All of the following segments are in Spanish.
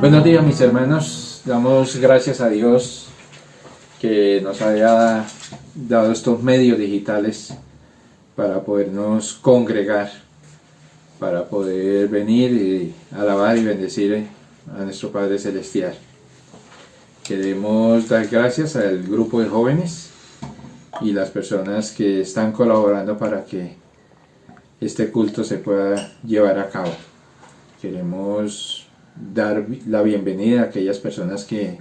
Buenos días, mis hermanos. Damos gracias a Dios que nos haya dado estos medios digitales para podernos congregar, para poder venir y alabar y bendecir a nuestro Padre Celestial. Queremos dar gracias al grupo de jóvenes y las personas que están colaborando para que este culto se pueda llevar a cabo. Queremos dar la bienvenida a aquellas personas que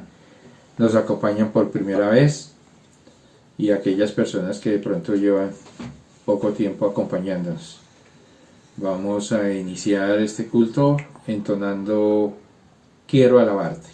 nos acompañan por primera vez y a aquellas personas que de pronto llevan poco tiempo acompañándonos. Vamos a iniciar este culto entonando Quiero alabarte.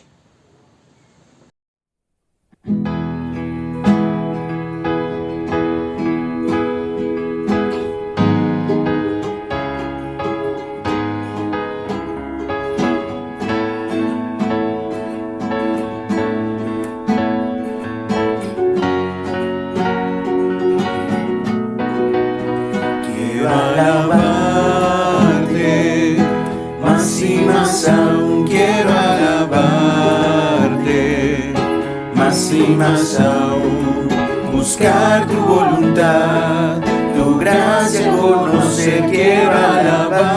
Más aún, buscar tu voluntad, tu gracia conocer, quiero alabarte,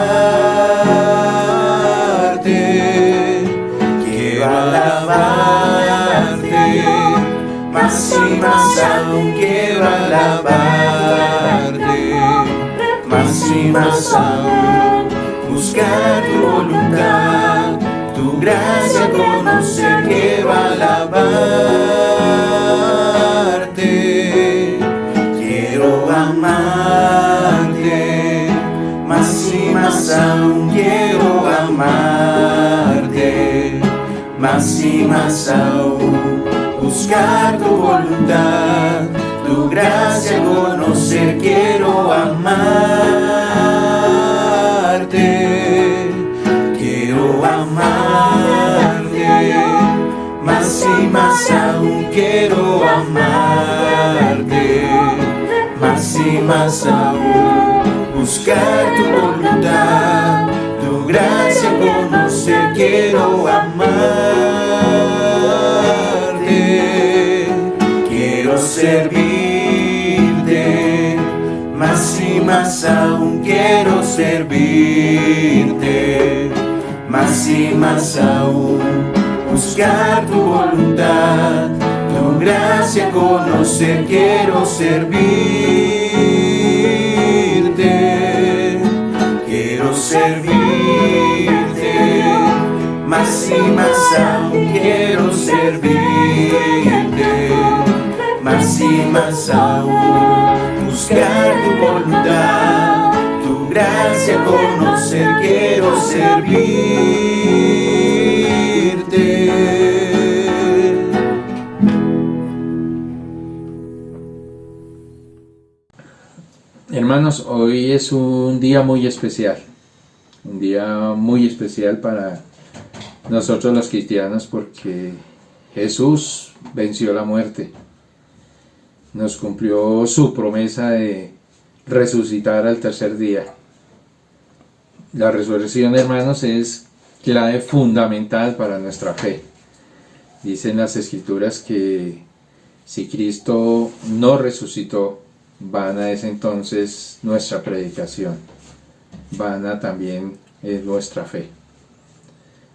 más y más aún quiero alabarte, más y más aún, buscar tu voluntad, tu gracia conocer, quiero alabarte, quiero amarte, más y más aún quiero amarte, más y más aún, buscar tu voluntad, tu gracia conocer, quiero amarte, quiero amarte, más y más aún quiero amarte, más y más aún, buscar tu voluntad, tu gracia conocer, quiero amarte, quiero servirte, más y más aún quiero servirte, más y más aún, buscar tu voluntad, tu gracia conocer, quiero servirte, quiero servirte, más y más aún quiero servirte, más y más aún, buscar tu voluntad, tu gracia conocer, quiero servirte. Hermanos, hoy es un día muy especial para nosotros los cristianos, porque Jesús venció la muerte, nos cumplió su promesa de resucitar al tercer día. La resurrección, hermanos, es clave fundamental para nuestra fe. Dicen las Escrituras que si Cristo no resucitó, vana es entonces nuestra predicación, vana también es nuestra fe.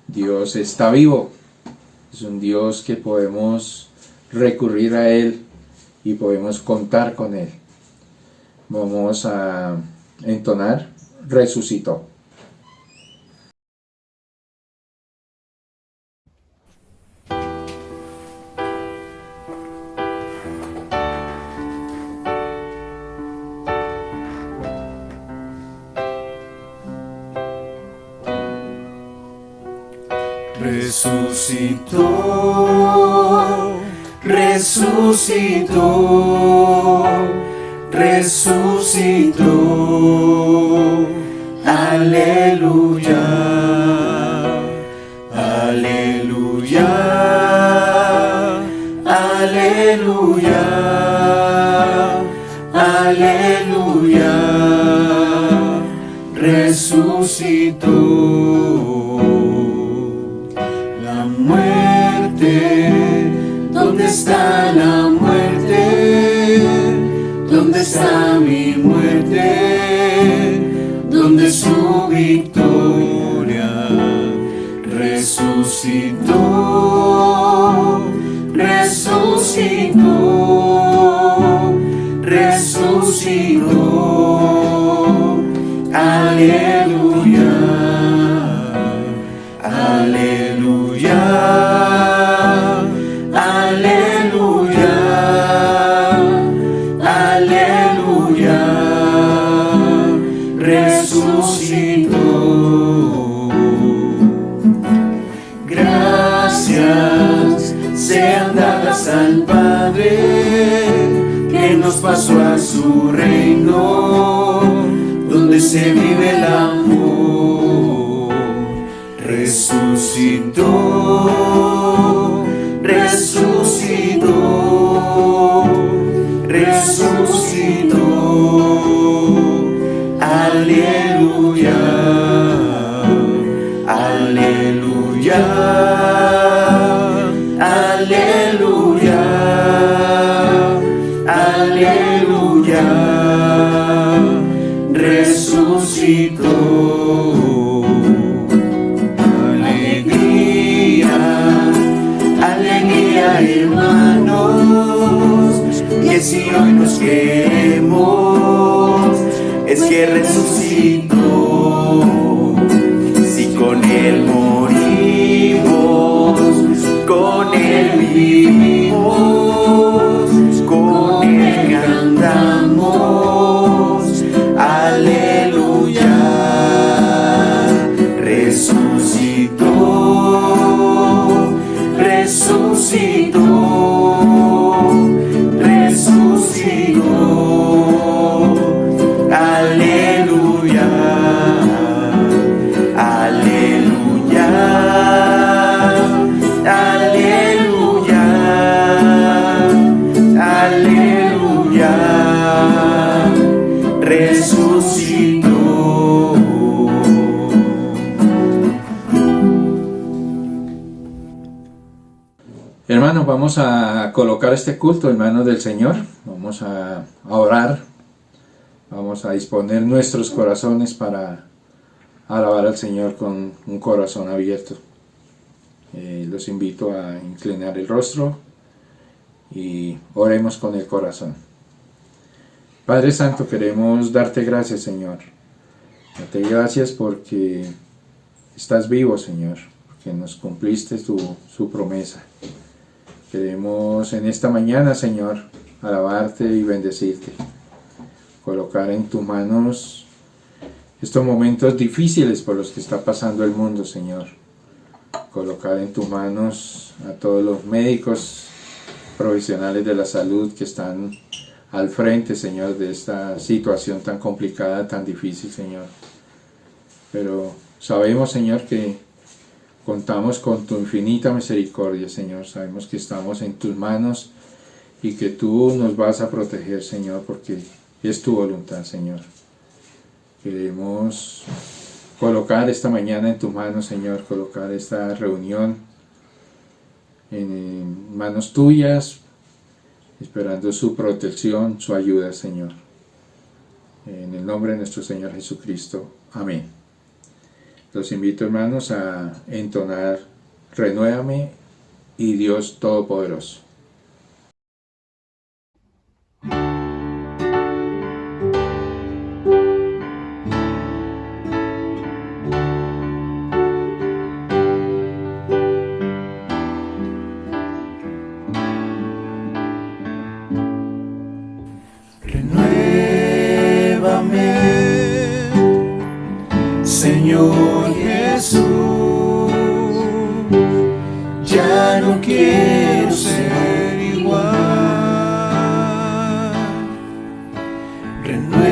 Dios está vivo, es un Dios que podemos recurrir a Él y podemos contar con Él. Vamos a entonar Resucitó. Resucitó, resucitó, resucitó, aleluya, aleluya, aleluya, aleluya, resucitó. La muerte? ¿Dónde está la muerte? ¿Dónde está mi muerte? ¿Dónde su victoria? Resucitó, resucitó, resucitó. Aleluya, aleluya, aleluya, aleluya. Resucitó. Gracias sean dadas al Padre que nos pasó a su reino, donde se vive el amor. Resucitó, resucitó, resucitó. Aleluya, aleluya, aleluya, aleluya. Resucitó. Alegría, alegría, hermanos, que si hoy nos queremos, es que resucitó. Si con él morimos, con él vivimos, con él andamos. Aleluya. Resucitó, resucitó, resucitó. Aleluya, aleluya, aleluya, aleluya. Resucitó. Hermanos, vamos a colocar este culto en manos del Señor. Vamos a orar. Vamos a disponer nuestros corazones para alabar al Señor con un corazón abierto. Los invito a inclinar el rostro y oremos con el corazón. Padre Santo, queremos darte gracias, Señor. Darte gracias porque estás vivo, Señor, porque nos cumpliste su promesa. Queremos en esta mañana, Señor, alabarte y bendecirte. Colocar en tus manos estos momentos difíciles por los que está pasando el mundo, Señor. Colocar en tus manos a todos los médicos profesionales de la salud que están al frente, Señor, de esta situación tan complicada, tan difícil, Señor. Pero sabemos, Señor, que contamos con tu infinita misericordia, Señor. Sabemos que estamos en tus manos y que tú nos vas a proteger, Señor, porque es tu voluntad, Señor. Queremos colocar esta mañana en tus manos, Señor, colocar esta reunión en manos tuyas, esperando su protección, su ayuda, Señor. En el nombre de nuestro Señor Jesucristo. Amén. Los invito, hermanos, a entonar Renuévame y Dios Todopoderoso. Señor Jesús, ya no quiero ser igual. Renuévame,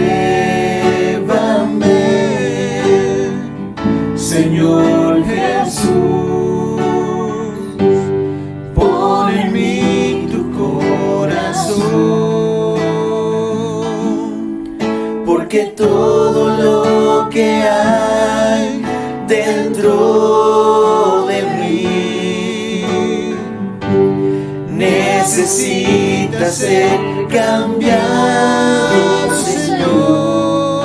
Señor Jesús, pon en mí tu corazón, porque todo lo que hay dentro de mí necesita ser cambiado, Señor,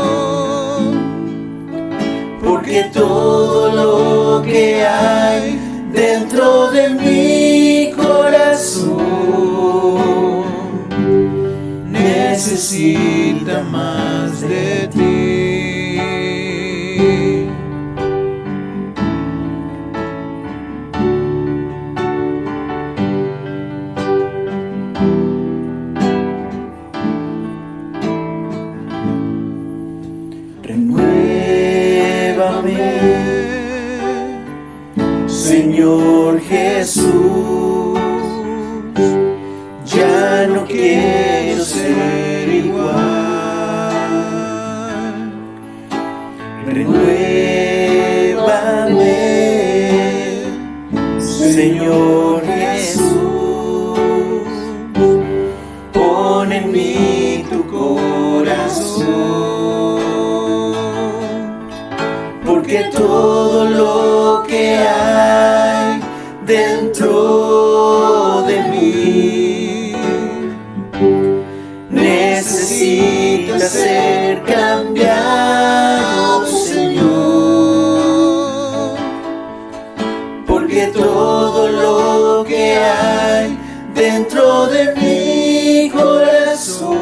porque todo lo que hay dentro de mi corazón necesita más de ti. Renuévame, Señor Jesús, ya no quiero ser igual. Renuévame, Señor Jesús, pon en mí tu corazón, porque todo lo que hay dentro de mí necesita ser cambiado, Señor, porque todo lo que hay dentro de mi corazón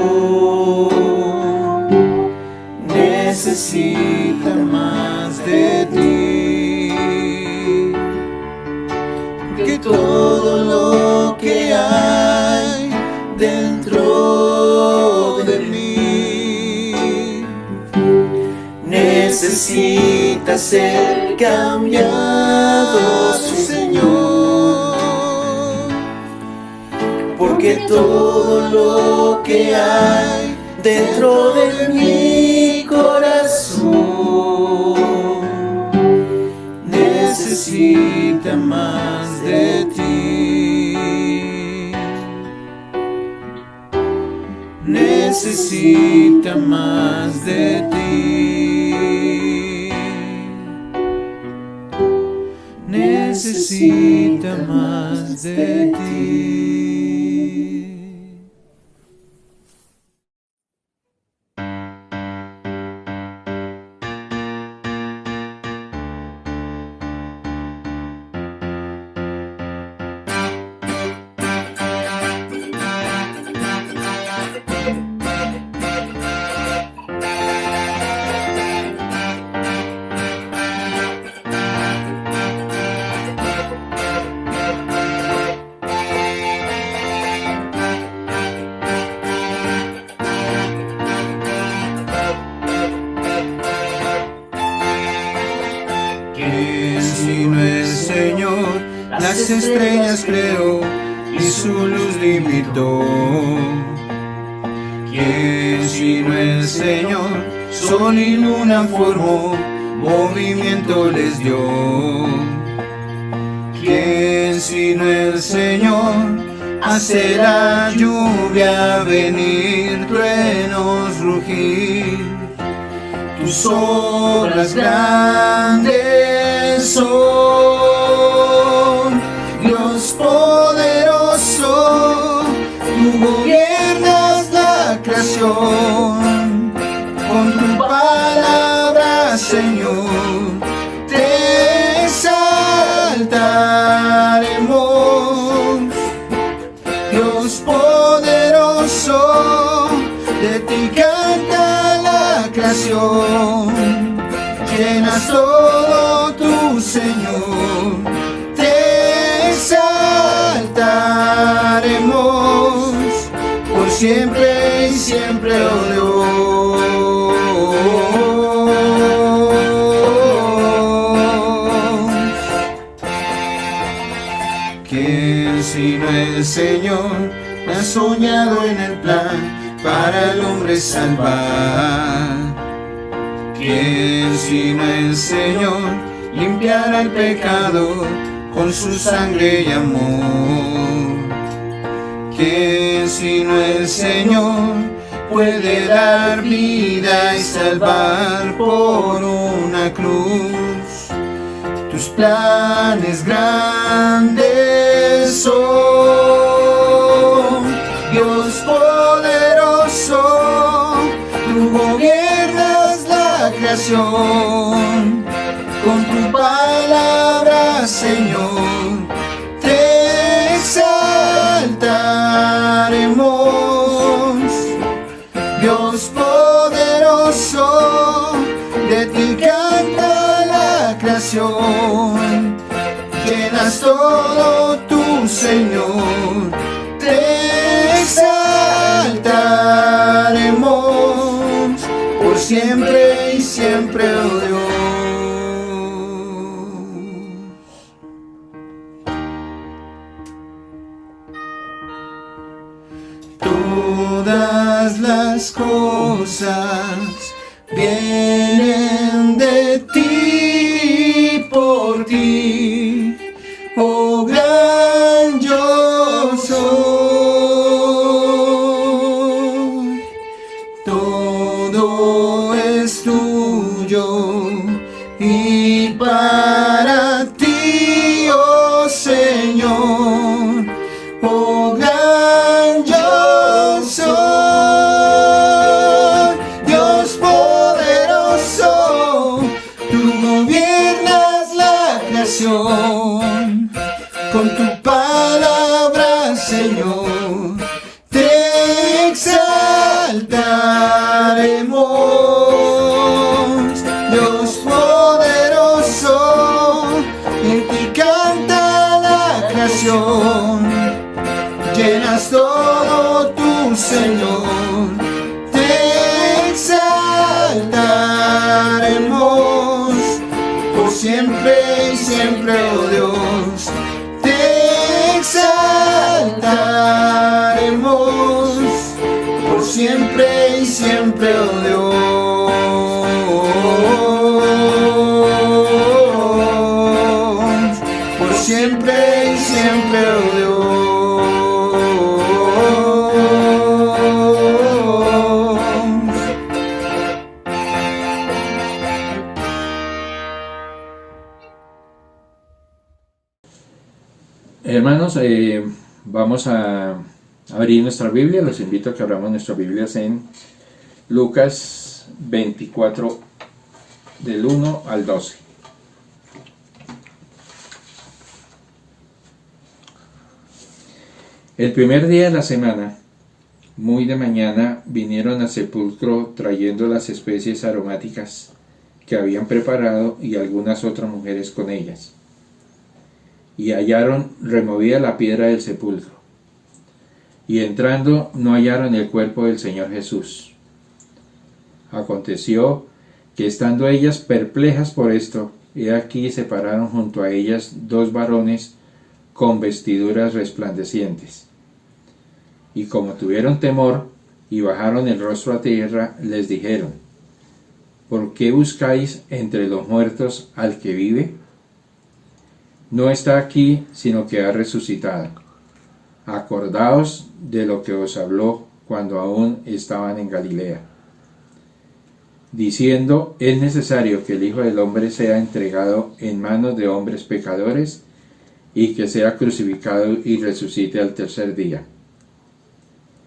necesita más de ti, porque todo lo que hay dentro de mí necesita ser cambiado, Señor, porque todo lo que hay dentro de mi corazón necesita más de ti, necesita más de ti, necesita más de ti. Sino el Señor las estrellas creó y su luz limitó. ¿Quién sino el Señor sol y luna formó, movimiento les dio? ¿Quién sino el Señor hace la lluvia venir, truenos rugir? Tus obras grandes son, Dios poderoso, tú gobiernas la creación. Con tu palabra, Señor, te exaltaremos. Dios poderoso, de ti canta la creación. Llenas todo tu Señor, te exaltaremos por siempre y siempre, oh Dios. ¿Quién sino el Señor ha soñado en el plan para el hombre salvar? ¿Quién sino el Señor limpiará el pecado con su sangre y amor? ¿Quién sino el Señor puede dar vida y salvar por una cruz? Tus planes grandes son, Dios poderoso, tú gobiernas la creación. Con tu palabra, Señor, te exaltaremos. Dios poderoso, de ti canta la creación. Llenas todo tú, Señor, te exaltaremos por siempre y siempre, oh Dios. Todas las cosas vienen de ti, por ti, oh gran yo soy. Todo es tuyo y para ti, oh Señor, oh gran yo soy. Dios poderoso, tú gobiernas la creación. Con tu palabra, Señor, te exaltaremos. Dios poderoso, en ti canta la creación. Llenas todo tú, Señor, te exaltaremos por siempre y siempre, oh Dios. Te exaltaremos por siempre y siempre, oh Dios. Por siempre y siempre, oh Dios. Hermanos, vamos a abrir nuestra Biblia. Los invito a que abramos nuestras Biblias en Lucas 24, del 1 al 12. El primer día de la semana, muy de mañana, vinieron al sepulcro trayendo las especies aromáticas que habían preparado y algunas otras mujeres con ellas. Y hallaron removida la piedra del sepulcro. Y entrando no hallaron el cuerpo del Señor Jesús. Aconteció que estando ellas perplejas por esto, he aquí se pararon junto a ellas dos varones con vestiduras resplandecientes. Y como tuvieron temor y bajaron el rostro a tierra, les dijeron: ¿por qué buscáis entre los muertos al que vive? No está aquí, sino que ha resucitado. Acordaos de lo que os habló cuando aún estaban en Galilea, diciendo: es necesario que el Hijo del Hombre sea entregado en manos de hombres pecadores, y que sea crucificado y resucite al tercer día.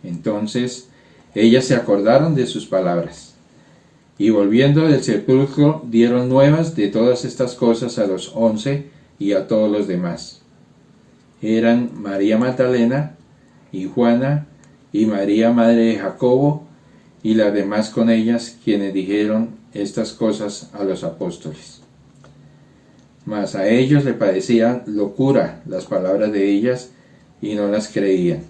Entonces ellas se acordaron de sus palabras, y volviendo del sepulcro dieron nuevas de todas estas cosas a los 11 y a todos los demás. Eran María Magdalena y Juana y María madre de Jacobo y las demás con ellas, quienes dijeron estas cosas a los apóstoles. Mas a ellos le parecían locura las palabras de ellas y no las creían.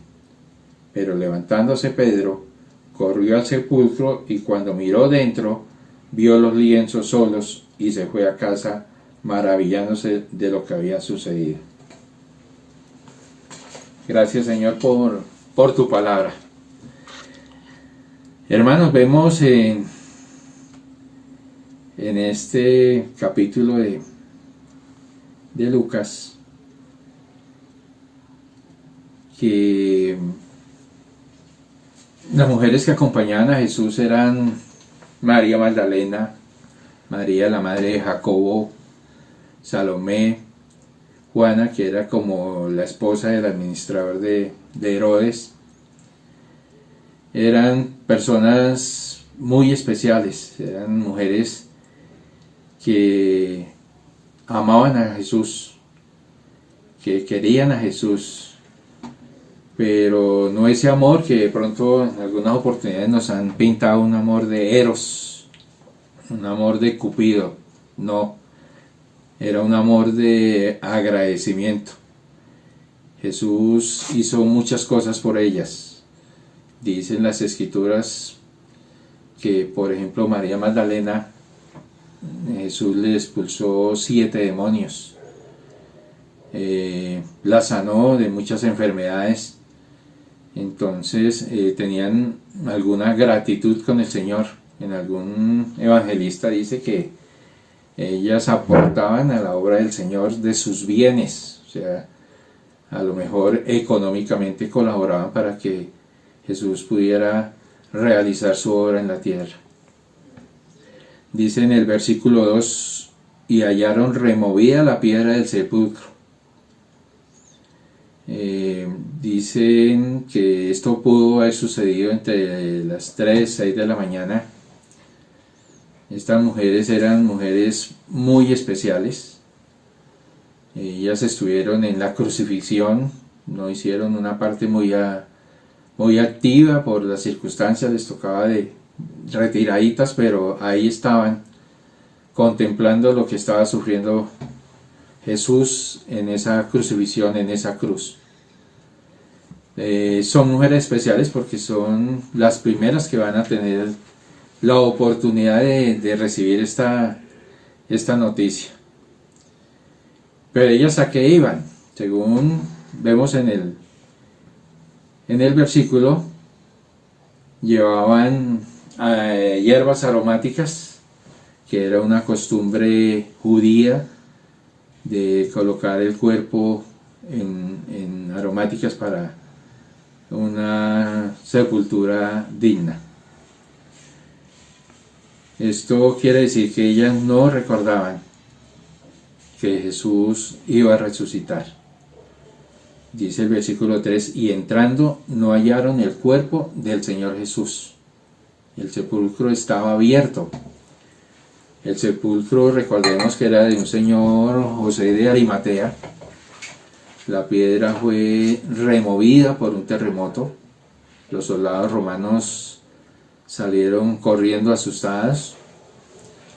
Pero levantándose Pedro, corrió al sepulcro y cuando miró dentro, vio los lienzos solos y se fue a casa maravillándose de lo que había sucedido. Gracias, Señor, por tu palabra. Hermanos, vemos en este capítulo de Lucas que las mujeres que acompañaban a Jesús eran María Magdalena, María la madre de Jacobo, Salomé, Juana, que era como la esposa del administrador de Herodes. Eran personas muy especiales, eran mujeres que amaban a Jesús, que querían a Jesús, pero no ese amor que de pronto en algunas oportunidades nos han pintado, un amor de Eros, un amor de Cupido. No, era un amor de agradecimiento. Jesús hizo muchas cosas por ellas. Dicen las escrituras que, por ejemplo, María Magdalena, Jesús le expulsó 7 demonios, la sanó de muchas enfermedades. Entonces tenían alguna gratitud con el Señor. En algún evangelista dice que ellas aportaban a la obra del Señor de sus bienes, o sea, a lo mejor económicamente colaboraban para que Jesús pudiera realizar su obra en la tierra. Dice en el versículo 2: y hallaron removida la piedra del sepulcro. Dicen que esto pudo haber sucedido entre las 3 y 6 de la mañana. Estas mujeres eran mujeres muy especiales. Ellas estuvieron en la crucifixión, no hicieron una parte muy activa por las circunstancias, les tocaba de retiraditas, pero ahí estaban contemplando lo que estaba sufriendo Jesús en esa crucifixión, en esa cruz. Son mujeres especiales porque son las primeras que van a tener la oportunidad de recibir esta noticia. Pero ellas, ¿a qué iban? Según vemos en el versículo, llevaban hierbas aromáticas, que era una costumbre judía de colocar el cuerpo en aromáticas para una sepultura digna. Esto quiere decir que ellas no recordaban que Jesús iba a resucitar. Dice el versículo 3: y entrando no hallaron el cuerpo del Señor Jesús. El sepulcro estaba abierto. El sepulcro, recordemos que era de un señor José de Arimatea. La piedra fue removida por un terremoto. Los soldados romanos salieron corriendo asustados.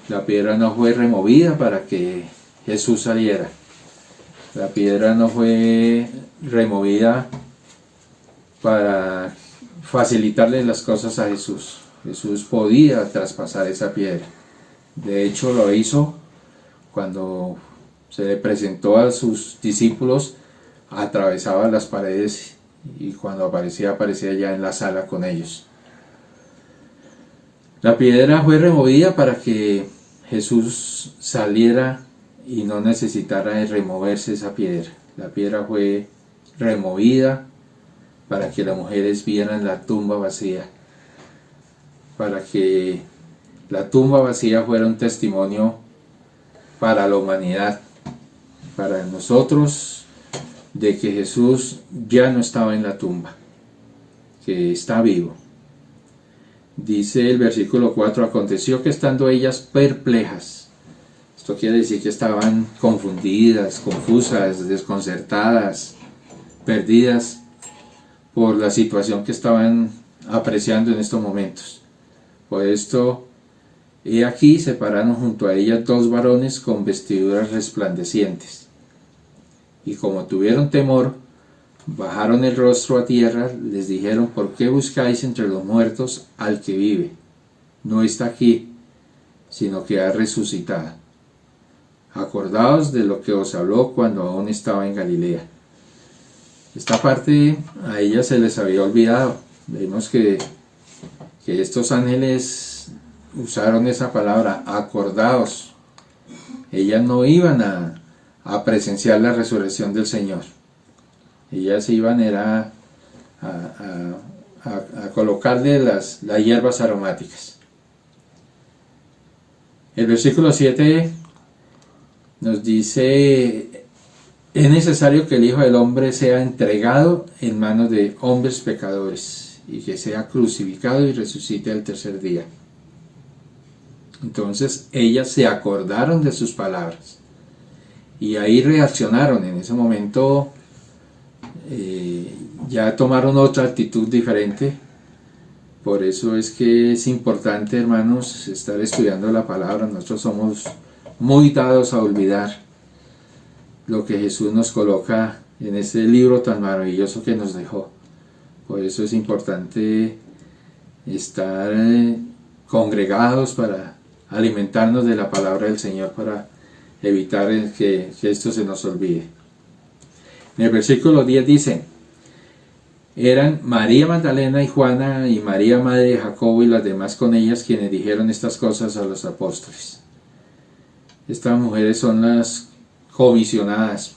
La piedra no fue removida para que Jesús saliera. La piedra no fue removida para facilitarle las cosas a Jesús. Jesús podía traspasar esa piedra. De hecho, lo hizo cuando se le presentó a sus discípulos, atravesaba las paredes y cuando aparecía ya en la sala con ellos. La piedra fue removida para que Jesús saliera y no necesitara de removerse esa piedra. La piedra fue removida para que las mujeres vieran la tumba vacía, para que la tumba vacía fuera un testimonio para la humanidad, para nosotros, de que Jesús ya no estaba en la tumba, que está vivo. Dice el versículo 4: aconteció que estando ellas perplejas, esto quiere decir que estaban confundidas, confusas, desconcertadas, perdidas por la situación que estaban apreciando en estos momentos. Por esto, he aquí se pararon junto a ellas 2 varones con vestiduras resplandecientes. Y como tuvieron temor, bajaron el rostro a tierra, les dijeron: ¿por qué buscáis entre los muertos al que vive? No está aquí, sino que ha resucitado. Acordaos de lo que os habló cuando aún estaba en Galilea. Esta parte a ellas se les había olvidado. Vemos que estos ángeles usaron esa palabra, acordaos. Ellas no iban a presenciar la resurrección del Señor. Ellas iban a colocarle las hierbas aromáticas. El versículo 7 nos dice: es necesario que el Hijo del Hombre sea entregado en manos de hombres pecadores y que sea crucificado y resucite al tercer día. Entonces ellas se acordaron de sus palabras y ahí reaccionaron. En ese momento ya tomaron otra actitud diferente. Por eso es que es importante, hermanos, estar estudiando la palabra. Nosotros somos muy dados a olvidar lo que Jesús nos coloca en este libro tan maravilloso que nos dejó. Por eso es importante estar congregados para alimentarnos de la palabra del Señor, para evitar que esto se nos olvide. En el versículo 10 dice: eran María Magdalena y Juana y María madre de Jacobo y las demás con ellas quienes dijeron estas cosas a los apóstoles. Estas mujeres son las comisionadas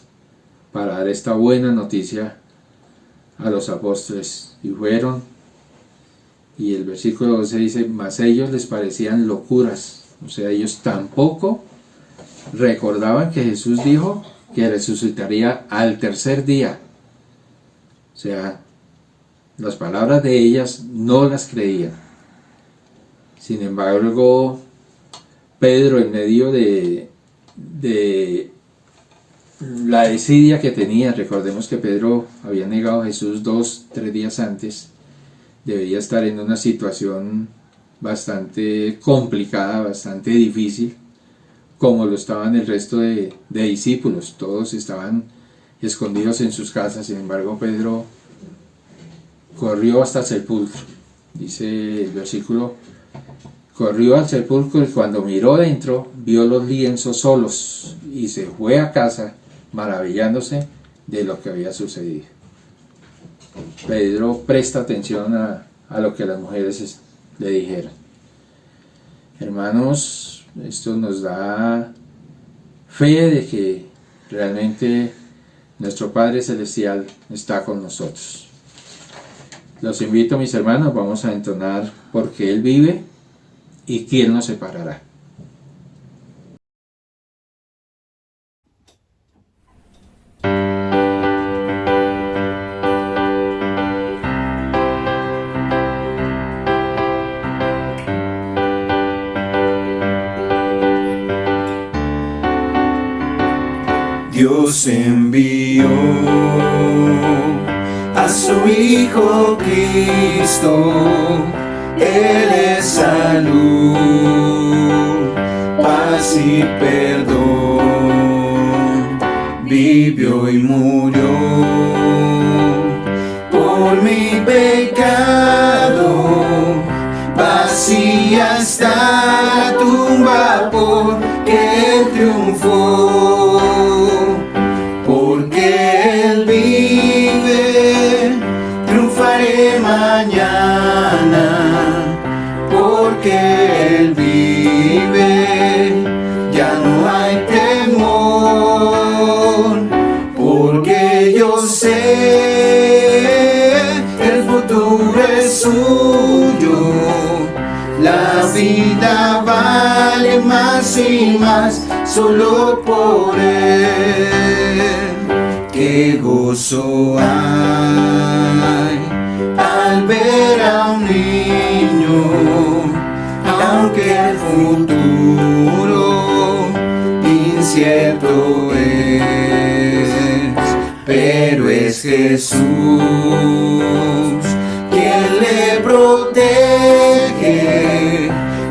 para dar esta buena noticia a los apóstoles, y fueron. Y el versículo 12 dice: mas ellos les parecían locuras. O sea, ellos tampoco recordaban que Jesús dijo que resucitaría al tercer día. O sea, las palabras de ellas no las creían. Sin embargo, Pedro, en medio de la desidia que tenía, recordemos que Pedro había negado a Jesús 2-3 días antes, debería estar en una situación bastante complicada, bastante difícil, como lo estaban el resto de discípulos. Todos estaban escondidos en sus casas. Sin embargo, Pedro corrió hasta el sepulcro. Dice el versículo: corrió al sepulcro y cuando miró dentro, vio los lienzos solos y se fue a casa maravillándose de lo que había sucedido. Pedro presta atención a lo que las mujeres le dijeron. Hermanos, esto nos da fe de que realmente nuestro Padre Celestial está con nosotros. Los invito, mis hermanos, vamos a entonar Porque Él vive y ¿quién nos separará? Dios envió a su Hijo Cristo, Él es salud, paz y perdón, vivió y murió por mi pecado, vacía está la tumba porque Él triunfó. Mañana, porque Él vive, ya no hay temor, porque yo sé, el futuro es suyo, la vida vale más y más, solo por Él. Qué gozo hay al ver a un niño, aunque el futuro incierto es, pero es Jesús quien le protege,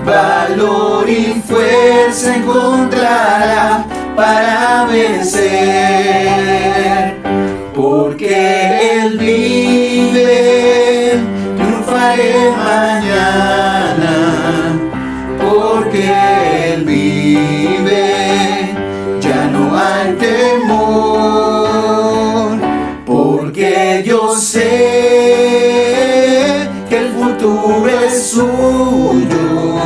valor y fuerza encontrará para vencer, porque Él vive, triunfaré mañana, porque Él vive, ya no hay temor, porque yo sé que el futuro es suyo,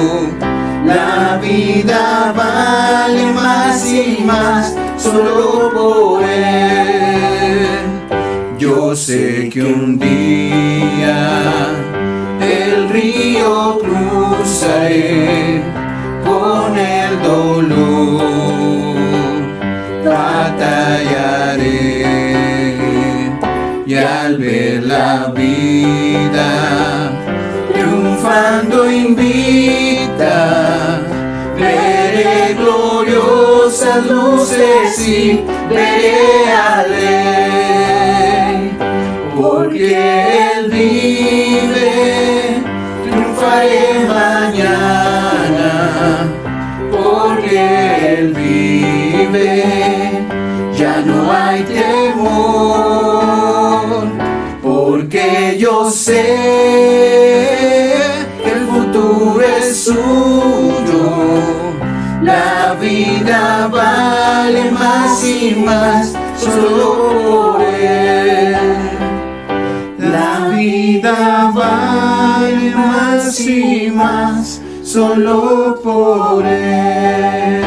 la vida vale más y más, solo por Él. Yo sé que un día el río cruzaré con el dolor, batallaré cuando invita. Veré gloriosas luces y veré al Rey, porque Él vive, triunfaré mañana, porque Él vive, ya no hay temor, porque yo sé que el futuro es suyo. La vida vale más y más solo por Él. La vida vale más y más solo por Él.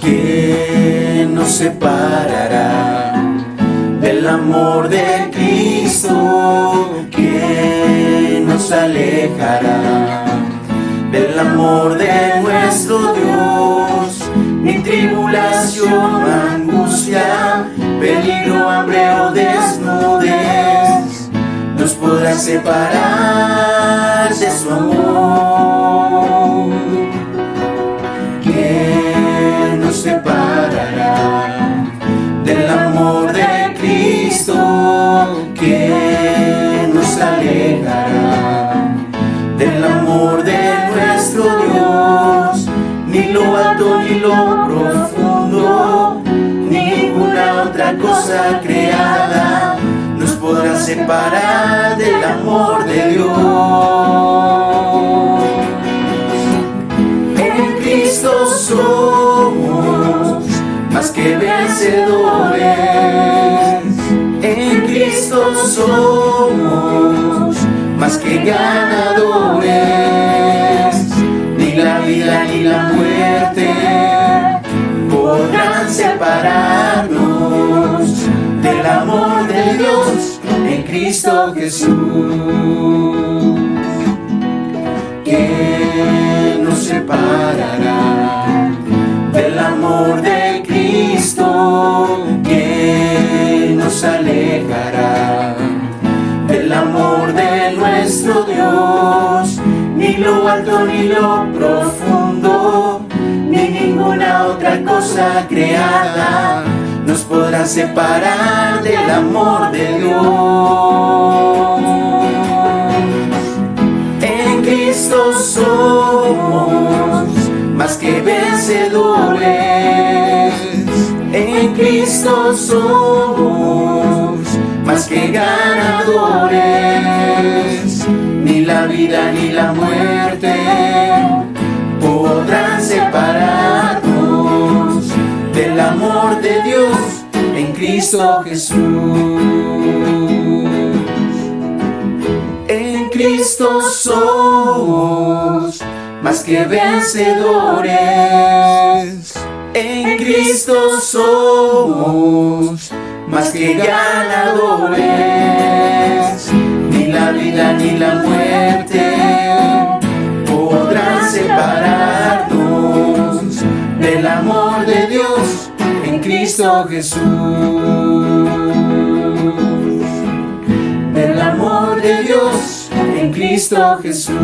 ¿Quién nos separará del amor de Cristo? ¿Quién nos alejará del amor de nuestro Dios? Ni tribulación, angustia, peligro, hambre o desnudez nos podrá separar de su amor. ¿Quién nos separará del amor de Cristo? ¿Quién nos alejará del amor de nuestro Dios? Ni lo alto ni lo profundo, ninguna otra cosa creada nos podrá separar del amor de Dios. En Cristo somos más que vencedores. En Cristo somos más que ganadores. Ni la vida ni la muerte podrán separarnos del amor de Dios en Cristo Jesús. ¿Quién nos separará del amor de Cristo? ¿Quién nos alejará del amor de nuestro Dios? Ni lo alto ni lo profundo, ni ninguna otra cosa creada nos podrá separar del amor de Dios. En Cristo somos más que vencedores. En Cristo somos más que ganadores. Ni la vida ni la muerte podrán separarnos del amor de Dios en Cristo Jesús. En Cristo somos más que vencedores. En Cristo somos más que ganadores. Ni la vida ni la muerte podrán separarnos del amor de Dios en Cristo Jesús. Del amor de Dios en Cristo Jesús.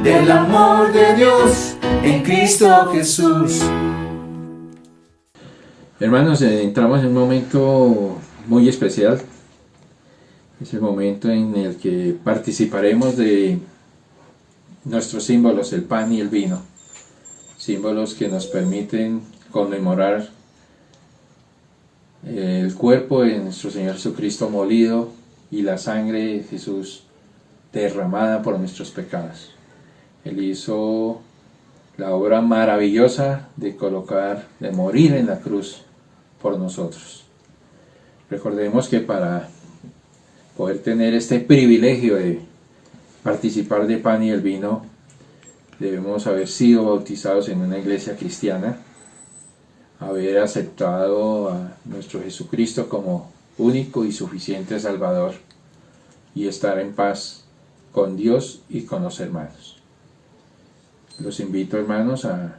Del amor de Dios en Cristo Jesús. Hermanos, entramos en un momento muy especial. Es el momento en el que participaremos de nuestros símbolos, el pan y el vino. Símbolos que nos permiten conmemorar el cuerpo de nuestro Señor Jesucristo molido y la sangre de Jesús derramada por nuestros pecados. Él hizo la obra maravillosa de morir en la cruz por nosotros. Recordemos que para poder tener este privilegio de participar del pan y el vino, debemos haber sido bautizados en una iglesia cristiana, haber aceptado a nuestro Jesucristo como único y suficiente Salvador y estar en paz con Dios y con los hermanos. Los invito, hermanos, a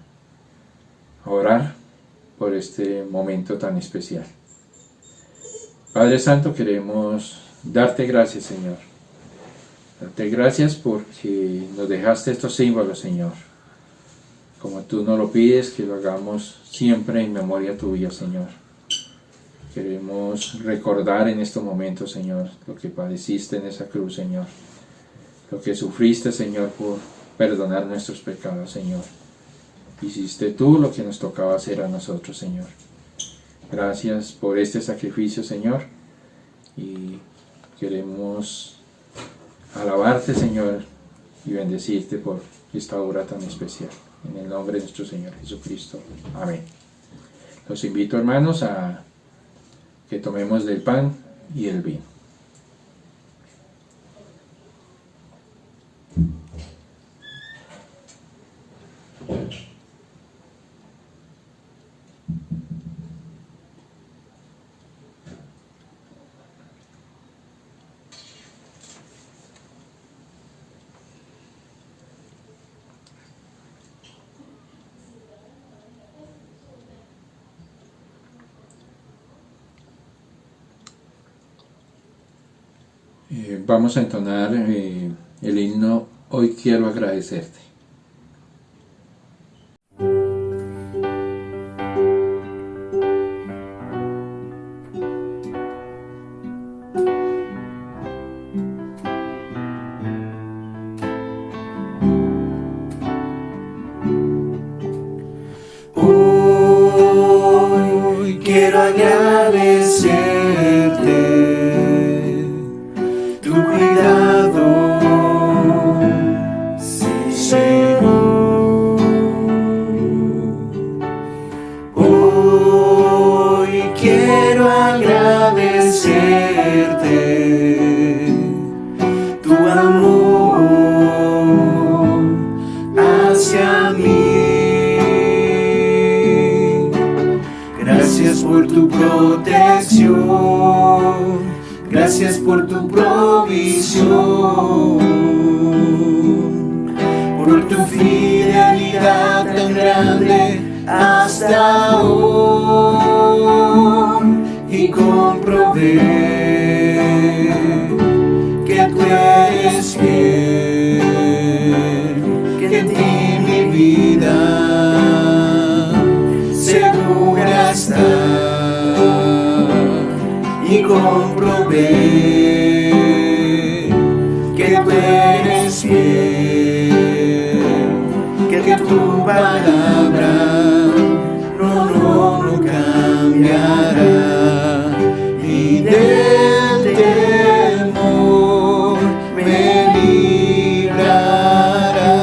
orar por este momento tan especial. Padre Santo, queremos darte gracias, Señor. Darte gracias porque nos dejaste estos símbolos, Señor. Como tú nos lo pides, que lo hagamos siempre en memoria tuya, Señor. Queremos recordar en estos momentos, Señor, lo que padeciste en esa cruz, Señor. Lo que sufriste, Señor, por perdonar nuestros pecados, Señor. Hiciste tú lo que nos tocaba hacer a nosotros, Señor. Gracias por este sacrificio, Señor. Y queremos alabarte, Señor, y bendecirte por esta obra tan especial. En el nombre de nuestro Señor Jesucristo. Amén. Los invito, hermanos, a que tomemos del pan y el vino. Vamos a entonar el himno Hoy quiero agradecerte. Hoy quiero agradecerte tu cuidado, Señor. Hoy quiero agradecerte tu amor hacia mí. Gracias por tu protección, gracias por tu provisión, por tu fidelidad tan grande hasta hoy. Y comprobé que tú eres fiel, que en ti mi vida segura está. Y comprobé que tú eres fiel, que tu palabra no cambiará. Y del temor me librará.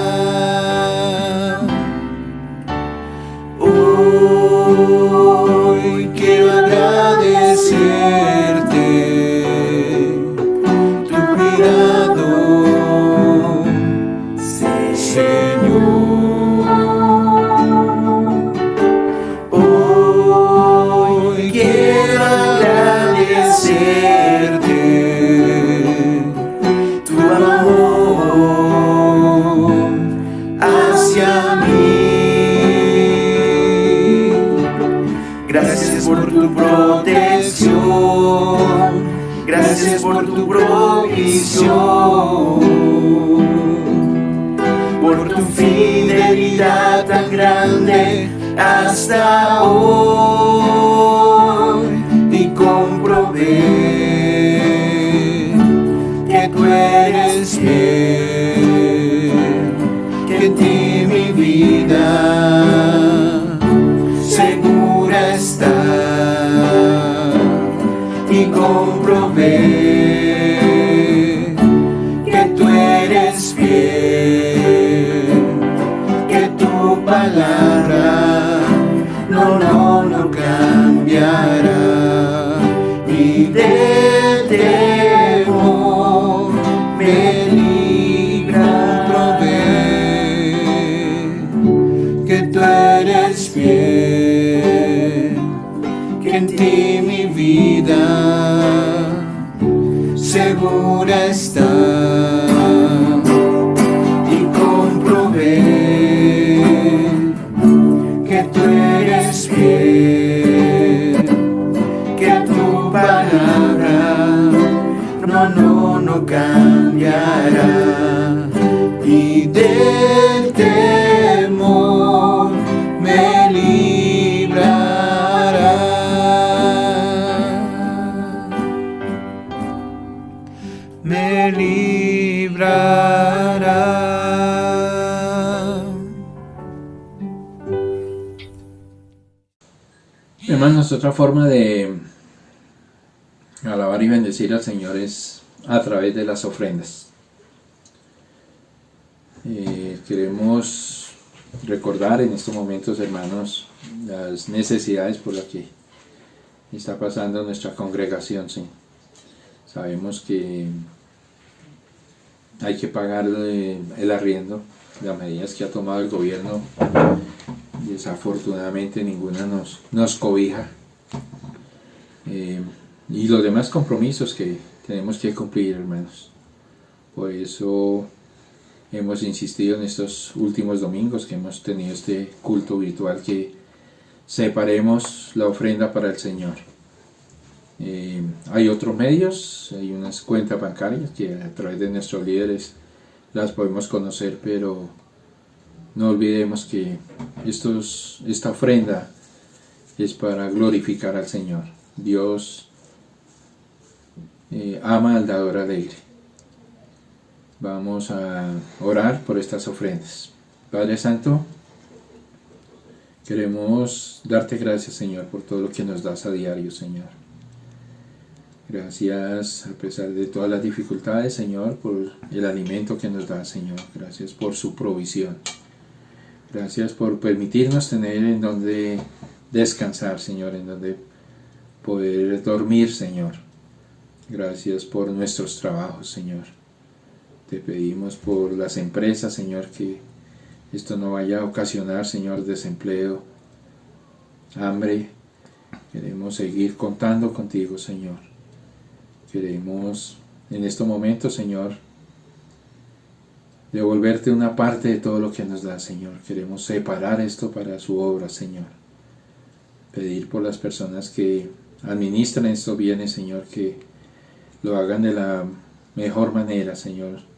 Hoy quiero agradecerte tu cuidado, Señor. Hoy quiero agradecerte tu amor hacia mí. Gracias por tu protección, gracias por tu provisión, por tu fidelidad tan grande hasta hoy. Y comprobé que tú eres fiel, que en ti mi vida segura está. Y comprobé que tú eres fiel, que tu palabra no cambiará. Y del temor me libra. Comprobé que tú eres fiel, segura está, y comprobé que tú eres fiel, que tu palabra no cambiará, y del temor me librará, me librará. Hermanos, otra forma de alabar y bendecir al Señor es a través de las ofrendas. Queremos recordar en estos momentos, hermanos, las necesidades por las que está pasando nuestra congregación. ¿Sí? Sabemos que hay que pagar el arriendo, las medidas que ha tomado el gobierno. Desafortunadamente ninguna nos cobija, y los demás compromisos que tenemos que cumplir, hermanos. Por eso hemos insistido en estos últimos domingos que hemos tenido este culto virtual, que separemos la ofrenda para el Señor. Hay otros medios, hay unas cuentas bancarias que a través de nuestros líderes las podemos conocer, pero no olvidemos que esta ofrenda es para glorificar al Señor. Dios ama al dador alegre. Vamos a orar por estas ofrendas. Padre Santo, queremos darte gracias, Señor, por todo lo que nos das a diario, Señor. Gracias a pesar de todas las dificultades, Señor, por el alimento que nos das, Señor. Gracias por su provisión. Gracias por permitirnos tener en donde descansar, Señor, en donde poder dormir, Señor. Gracias por nuestros trabajos, Señor. Te pedimos por las empresas, Señor, que esto no vaya a ocasionar, Señor, desempleo, hambre. Queremos seguir contando contigo, Señor. Queremos en estos momentos, Señor, devolverte una parte de todo lo que nos da, Señor. Queremos separar esto para su obra, Señor. Pedir por las personas que administran estos bienes, Señor, que lo hagan de la mejor manera, Señor.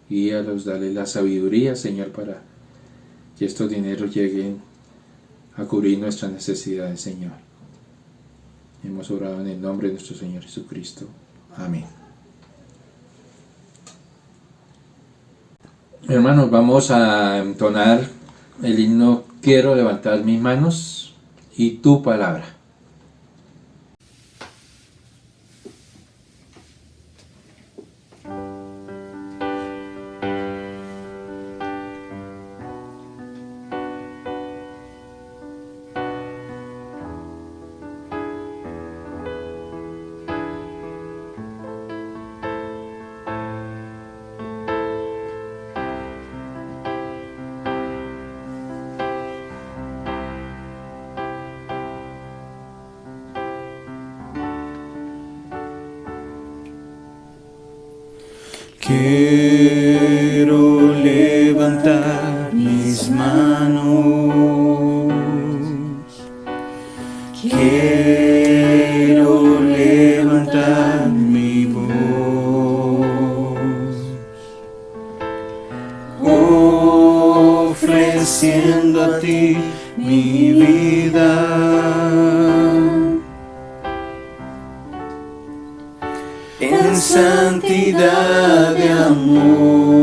Guíalos, dale la sabiduría, Señor, para que estos dineros lleguen a cubrir nuestras necesidades, Señor. Hemos orado en el nombre de nuestro Señor Jesucristo. Amén. Hermanos, vamos a entonar el himno Quiero levantar mis manos y tu palabra. Quiero levantar mis manos, quiero levantar mi voz, ofreciendo a ti mi vida. En santidad de amor,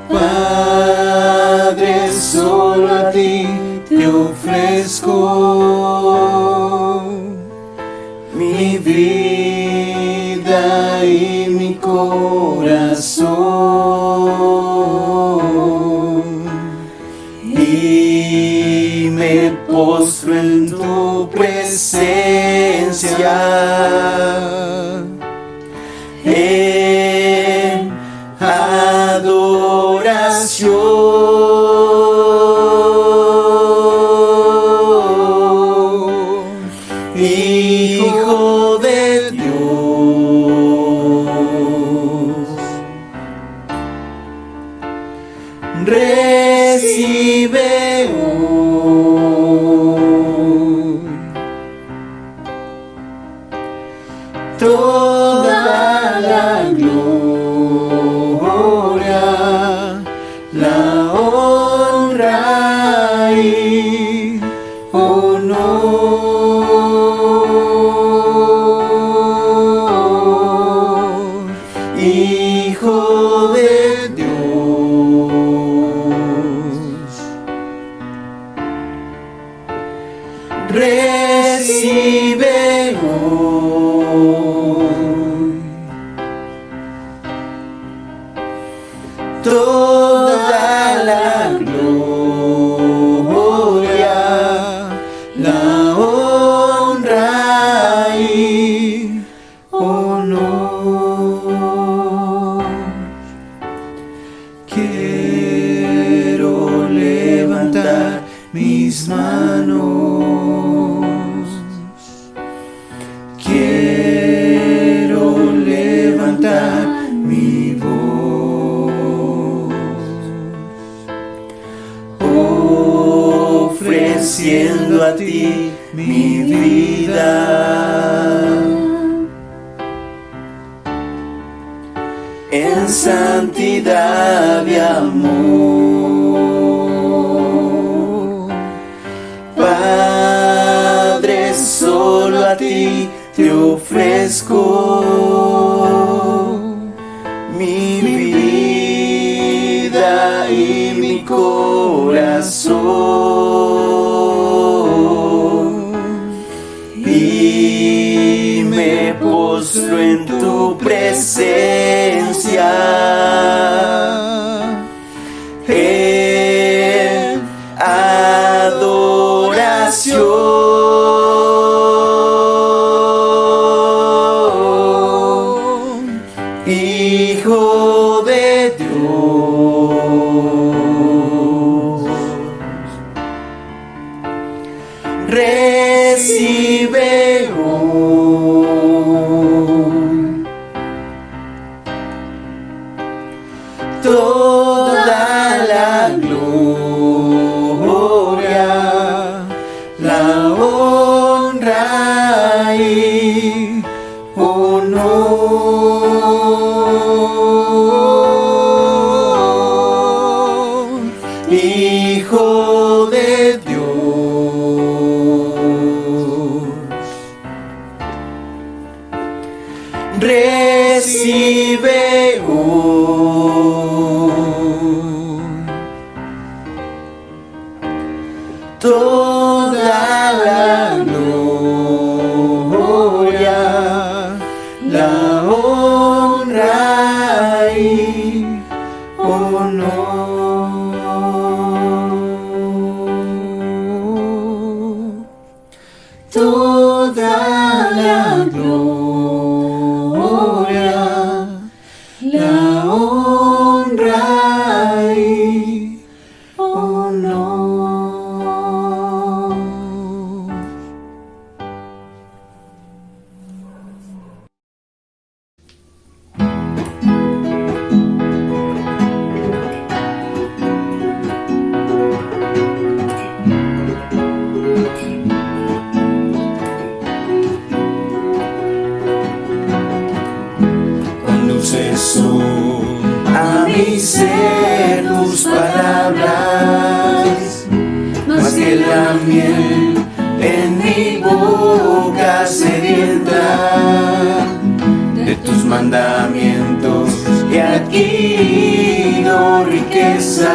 Padre, solo a ti te ofrezco mi vida y mi corazón, y me postro en tu presencia en adoración. Hijo de Dios. Recibe hoy toda la gloria, la honra y honor, Hijo de Dios. Recibe hoy toda la gloria, la honra y honor. Quiero levantar mis manos, quiero levantar mi voz, ofreciendo a ti mi vida, en santidad y amor. Padre, solo a ti te ofrezco mi vida y mi corazón, y me postro en tu presencia en adoración, Hijo de Dios. Recibe hoy toda la gloria, la honra y honor, Hijo de Dios. Recibe hoy toda la gloria, la honra y honor, toda la gloria, la honra y honor. Luces son a mi ser tus palabras, más que la miel en mi boca sedienta. De tus mandamientos he adquirido riqueza,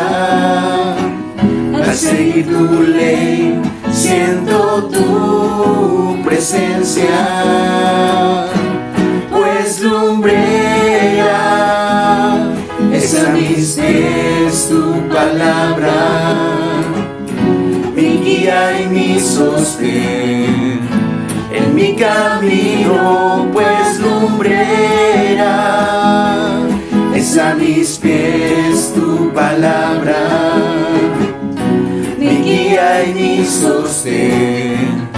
al seguir tu ley siento tu presencia, pues lumbrera es a mis pies tu palabra, mi guía y mi sostén en mi camino, pues lumbrera es a mis pies tu palabra, mi guía y mi sostén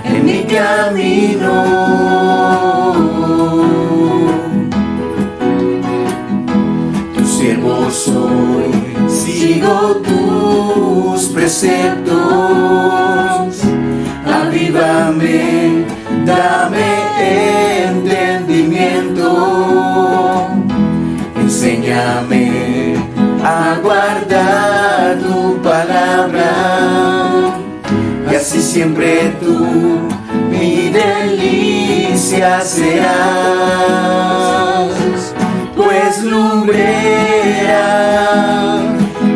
en mi camino. siempre tú mi delicia serás, pues lumbrera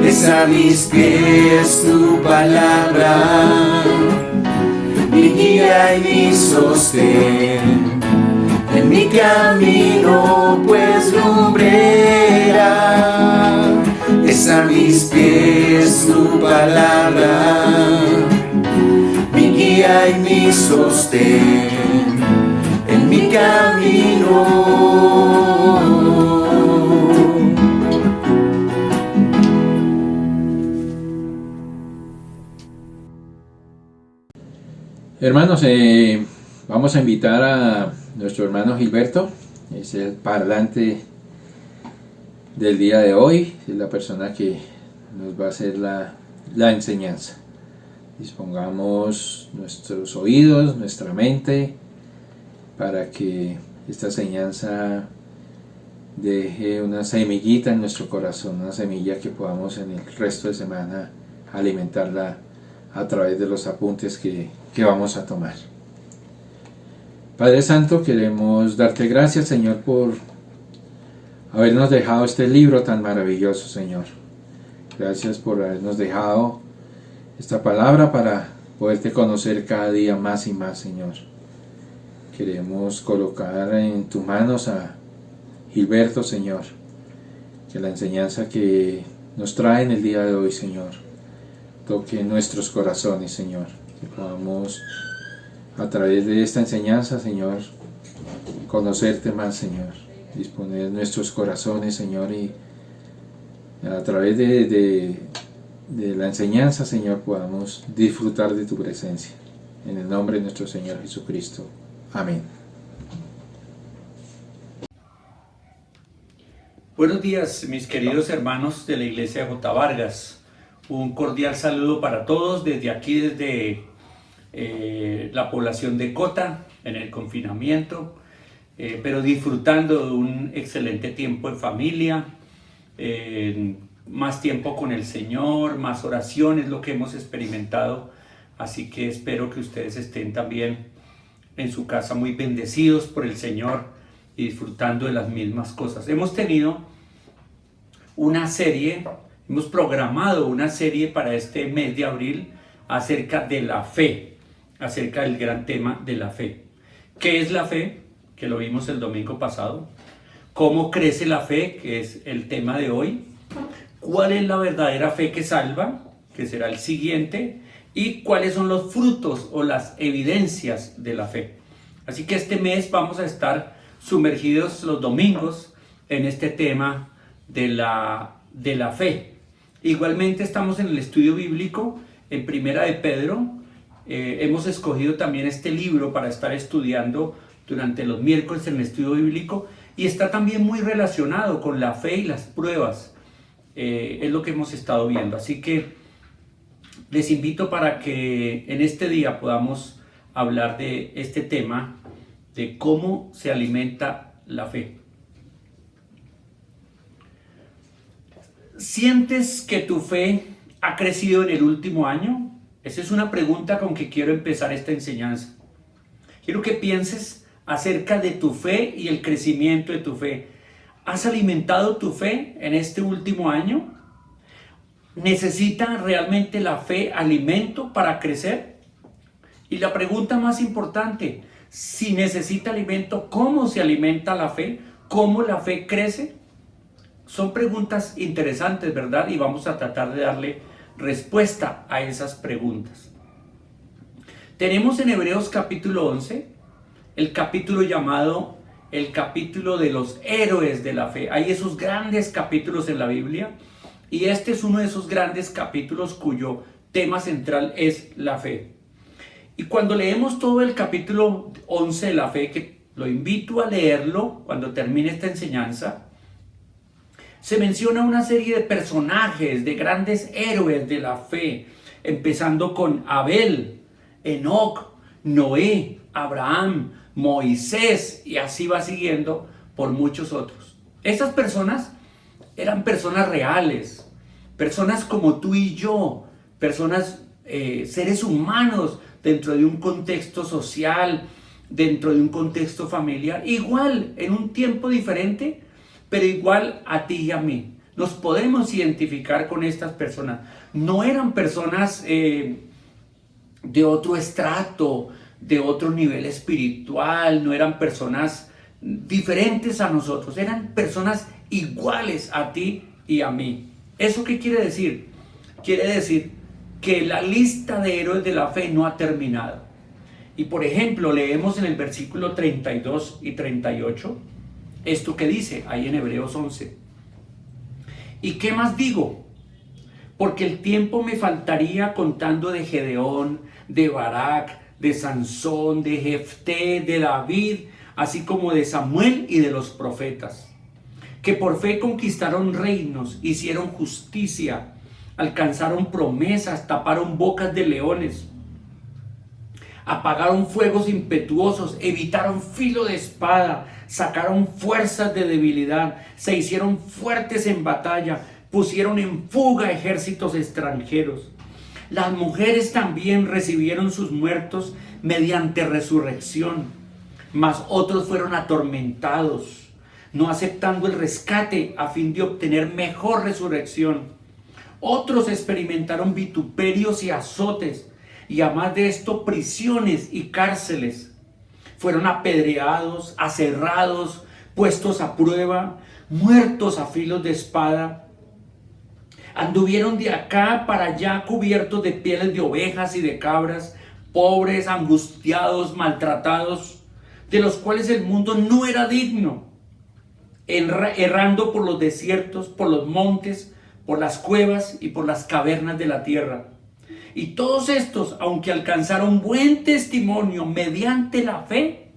es a mis pies tu palabra, mi guía y mi sostén en mi camino, pues lumbrera es a mis pies tu palabra, mi guía y mi sostén en mi camino. Hermanos, vamos a invitar a nuestro hermano Gilberto, es el parlante del día de hoy, es la persona que nos va a hacer la enseñanza. Dispongamos nuestros oídos, nuestra mente, para que esta enseñanza deje una semillita en nuestro corazón, una semilla que podamos en el resto de semana alimentarla a través de los apuntes que vamos a tomar. Padre Santo, queremos darte gracias, Señor, por habernos dejado este libro tan maravilloso, Señor. Gracias por habernos dejado esta palabra para poderte conocer cada día más y más, Señor. Queremos colocar en tus manos a Gilberto, Señor, que la enseñanza que nos trae en el día de hoy, Señor, toque nuestros corazones, Señor, que podamos a través de esta enseñanza, Señor, conocerte más, Señor, disponer nuestros corazones, Señor, y a través de la enseñanza, Señor, podamos disfrutar de tu presencia. En el nombre de nuestro Señor Jesucristo. Amén. Buenos días, mis queridos hermanos de la Iglesia J. Vargas. Un cordial saludo para todos desde aquí, desde la población de Cota, en el confinamiento, pero disfrutando de un excelente tiempo en familia, más tiempo con el Señor, más oraciones, lo que hemos experimentado. Así que espero que ustedes estén también en su casa muy bendecidos por el Señor y disfrutando de las mismas cosas. Hemos tenido una serie, hemos programado una serie para este mes de abril acerca de la fe, acerca del gran tema de la fe. ¿Qué es la fe? Que lo vimos el domingo pasado. ¿Cómo crece la fe? Que es el tema de hoy. ¿Cuál es la verdadera fe que salva? Que será el siguiente. Y cuáles son los frutos o las evidencias de la fe. Así que este mes vamos a estar sumergidos los domingos en este tema de la fe. Igualmente estamos en el estudio bíblico en Primera de Pedro. Hemos escogido también este libro para estar estudiando durante los miércoles en el estudio bíblico, y está también muy relacionado con la fe y las pruebas. Es lo que hemos estado viendo. Así que les invito para que en este día podamos hablar de este tema, de cómo se alimenta la fe. ¿Sientes que tu fe ha crecido en el último año? Esa es una pregunta con que quiero empezar esta enseñanza. Quiero que pienses acerca de tu fe y el crecimiento de tu fe. ¿Has alimentado tu fe en este último año? ¿Necesita realmente la fe alimento para crecer? Y la pregunta más importante, si necesita alimento, ¿cómo se alimenta la fe? ¿Cómo la fe crece? Son preguntas interesantes, ¿verdad? Y vamos a tratar de darle respuesta a esas preguntas. Tenemos en Hebreos capítulo 11, el capítulo llamado el capítulo de los héroes de la fe. Hay esos grandes capítulos en la Biblia, y este es uno de esos grandes capítulos cuyo tema central es la fe. Y cuando leemos todo el capítulo 11 de la fe, que lo invito a leerlo cuando termine esta enseñanza, se menciona una serie de personajes, de grandes héroes de la fe, empezando con Abel, Enoc, Noé, Abraham, Moisés, y así va siguiendo por muchos otros. Estas personas eran personas reales, personas como tú y yo, personas, seres humanos dentro de un contexto social, dentro de un contexto familiar, igual, en un tiempo diferente, pero igual a ti y a mí. Nos podemos identificar con estas personas. No eran personas de otro estrato, de otro nivel espiritual, no eran personas diferentes a nosotros, eran personas iguales a ti y a mí. ¿Eso qué quiere decir? Quiere decir que la lista de héroes de la fe no ha terminado. Y por ejemplo, leemos en el versículo 32 y 38, esto que dice ahí en Hebreos 11. ¿Y qué más digo? Porque el tiempo me faltaría contando de Gedeón, de Barak, de Sansón, de Jefté, de David, así como de Samuel y de los profetas, que por fe conquistaron reinos, hicieron justicia, alcanzaron promesas, taparon bocas de leones, apagaron fuegos impetuosos, evitaron filo de espada, sacaron fuerzas de debilidad, se hicieron fuertes en batalla, pusieron en fuga ejércitos extranjeros. Las mujeres también recibieron sus muertos mediante resurrección, mas otros fueron atormentados, no aceptando el rescate a fin de obtener mejor resurrección. Otros experimentaron vituperios y azotes, y además de esto prisiones y cárceles. Fueron apedreados, aserrados, puestos a prueba, muertos a filos de espada. Anduvieron de acá para allá cubiertos de pieles de ovejas y de cabras, pobres, angustiados, maltratados, de los cuales el mundo no era digno, errando por los desiertos, por los montes, por las cuevas y por las cavernas de la tierra. Y todos estos, aunque alcanzaron buen testimonio mediante la fe,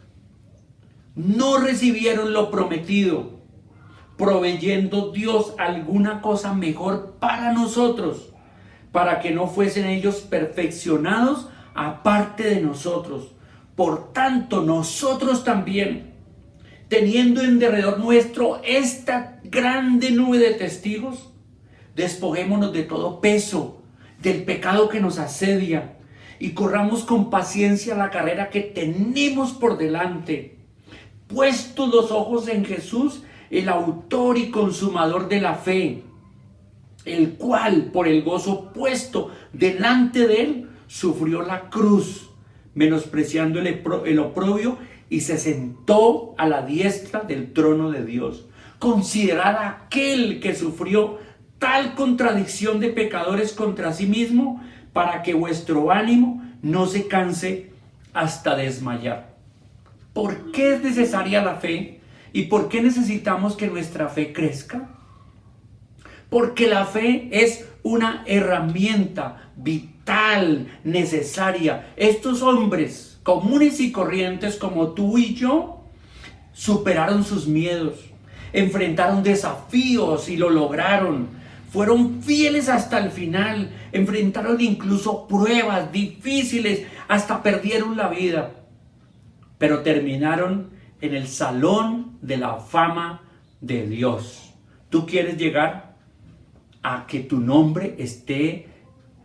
no recibieron lo prometido, proveyendo Dios alguna cosa mejor para nosotros, para que no fuesen ellos perfeccionados aparte de nosotros. Por tanto, nosotros también, teniendo en derredor nuestro esta grande nube de testigos, despojémonos de todo peso, del pecado que nos asedia, y corramos con paciencia la carrera que tenemos por delante, puestos los ojos en Jesús, el autor y consumador de la fe, el cual por el gozo puesto delante de él sufrió la cruz, menospreciando el oprobio, y se sentó a la diestra del trono de Dios. Considerad a aquel que sufrió tal contradicción de pecadores contra sí mismo, para que vuestro ánimo no se canse hasta desmayar. ¿Por qué es necesaria la fe? ¿Y por qué necesitamos que nuestra fe crezca? Porque la fe es una herramienta vital, necesaria. Estos hombres comunes y corrientes como tú y yo superaron sus miedos, enfrentaron desafíos y lo lograron. Fueron fieles hasta el final, enfrentaron incluso pruebas difíciles, hasta perdieron la vida, pero terminaron en el salón de la fama de Dios. ¿Tú quieres llegar a que tu nombre esté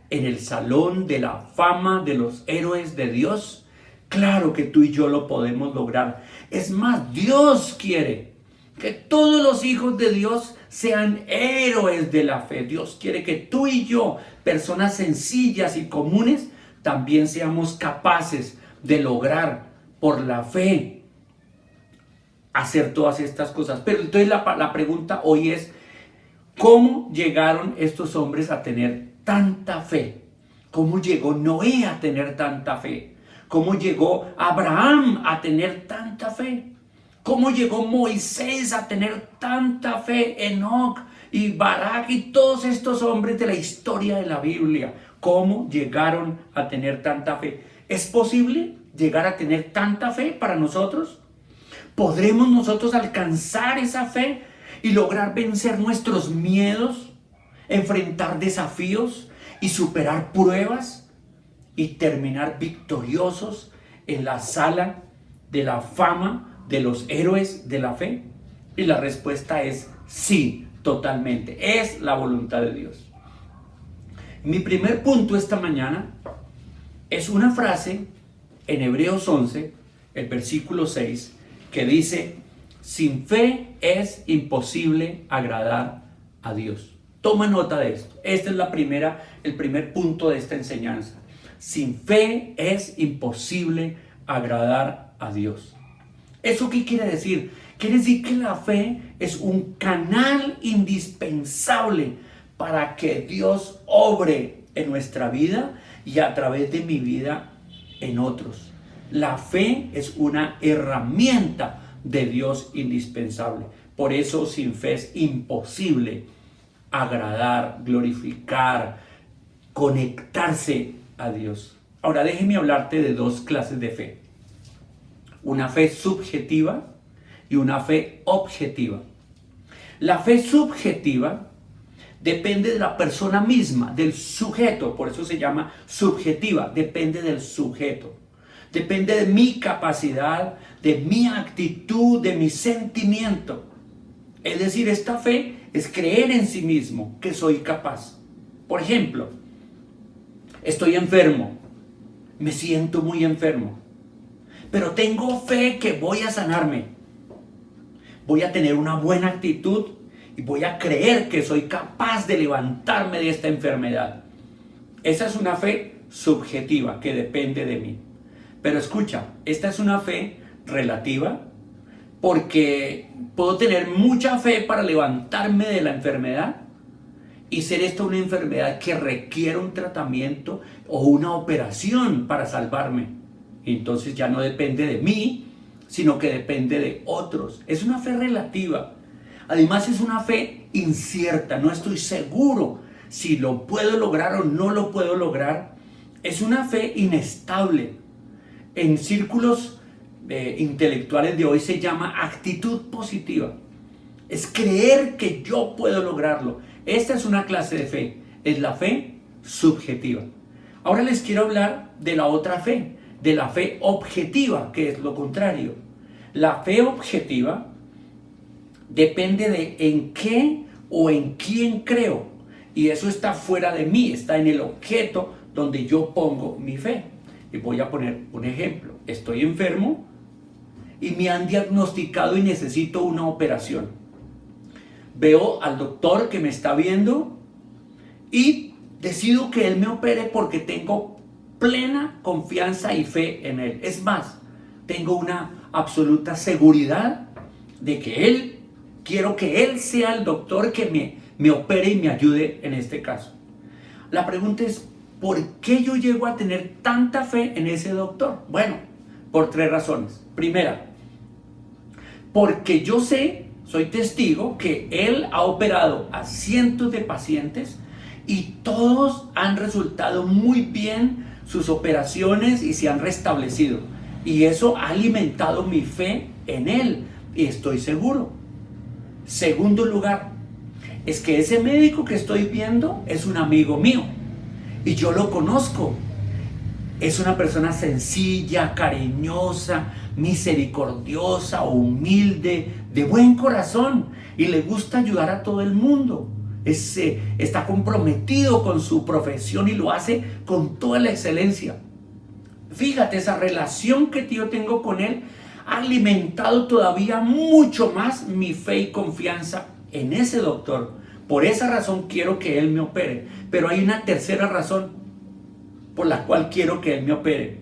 en el salón de la fama de los héroes de Dios? Claro que tú y yo lo podemos lograr. Es más, Dios quiere que todos los hijos de Dios sean héroes de la fe. Dios quiere que tú y yo, personas sencillas y comunes, también seamos capaces de lograr por la fe hacer todas estas cosas. Pero entonces la pregunta hoy es, ¿cómo llegaron estos hombres a tener tanta fe? ¿Cómo llegó Noé a tener tanta fe? ¿Cómo llegó Abraham a tener tanta fe? ¿Cómo llegó Moisés a tener tanta fe? Enoc y Barak y todos estos hombres de la historia de la Biblia. ¿Cómo llegaron a tener tanta fe? ¿Es posible llegar a tener tanta fe para nosotros? ¿Podremos nosotros alcanzar esa fe y lograr vencer nuestros miedos, enfrentar desafíos y superar pruebas y terminar victoriosos en la sala de la fama de los héroes de la fe? Y la respuesta es sí, totalmente. Es la voluntad de Dios. Mi primer punto esta mañana Es una frase en Hebreos 11, el versículo 6, que dice: sin fe es imposible agradar a Dios. Toma nota de esto. Este es el primer punto de esta enseñanza. Sin fe es imposible agradar a Dios. ¿Eso qué quiere decir? Quiere decir que la fe es un canal indispensable para que Dios obre en nuestra vida y a través de mi vida en otros. La fe es una herramienta de Dios indispensable. Por eso sin fe es imposible agradar, glorificar, conectarse a Dios. Ahora déjeme hablarte de dos clases de fe. Una fe subjetiva y una fe objetiva. La fe subjetiva depende de la persona misma, del sujeto, por eso se llama subjetiva, depende del sujeto. Depende de mi capacidad, de mi actitud, de mi sentimiento. Es decir, esta fe es creer en sí mismo que soy capaz. Por ejemplo, estoy enfermo, me siento muy enfermo, pero tengo fe que voy a sanarme. Voy a tener una buena actitud y voy a creer que soy capaz de levantarme de esta enfermedad. Esa es una fe subjetiva que depende de mí. Pero escucha, esta es una fe relativa porque puedo tener mucha fe para levantarme de la enfermedad y ser esta una enfermedad que requiere un tratamiento o una operación para salvarme. Y entonces ya no depende de mí, sino que depende de otros. Es una fe relativa. Además es una fe incierta, no estoy seguro si lo puedo lograr o no lo puedo lograr. Es una fe inestable. En círculos intelectuales de hoy se llama actitud positiva. Es creer que yo puedo lograrlo. Esta es una clase de fe, es la fe subjetiva. Ahora les quiero hablar de la otra fe, de la fe objetiva, que es lo contrario. La fe objetiva depende de en qué o en quién creo. Y eso está fuera de mí, está en el objeto donde yo pongo mi fe. Y voy a poner un ejemplo. Estoy enfermo y me han diagnosticado y necesito una operación. Veo al doctor que me está viendo y decido que él me opere porque tengo plena confianza y fe en él. Es más, tengo una absoluta seguridad de que quiero que él sea el doctor que me opere y me ayude en este caso. La pregunta es, ¿por qué yo llego a tener tanta fe en ese doctor? Bueno, por tres razones. Primera, porque yo soy testigo que él ha operado a cientos de pacientes y todos han resultado muy bien sus operaciones y se han restablecido. Y eso ha alimentado mi fe en él y estoy seguro. Segundo lugar, es que ese médico que estoy viendo es un amigo mío. Y yo lo conozco. Es una persona sencilla, cariñosa, misericordiosa, humilde, de buen corazón. Y le gusta ayudar a todo el mundo. Está comprometido con su profesión y lo hace con toda la excelencia. Fíjate, esa relación que yo tengo con él ha alimentado todavía mucho más mi fe y confianza en ese doctor. Por esa razón quiero que él me opere. Pero hay una tercera razón por la cual quiero que él me opere.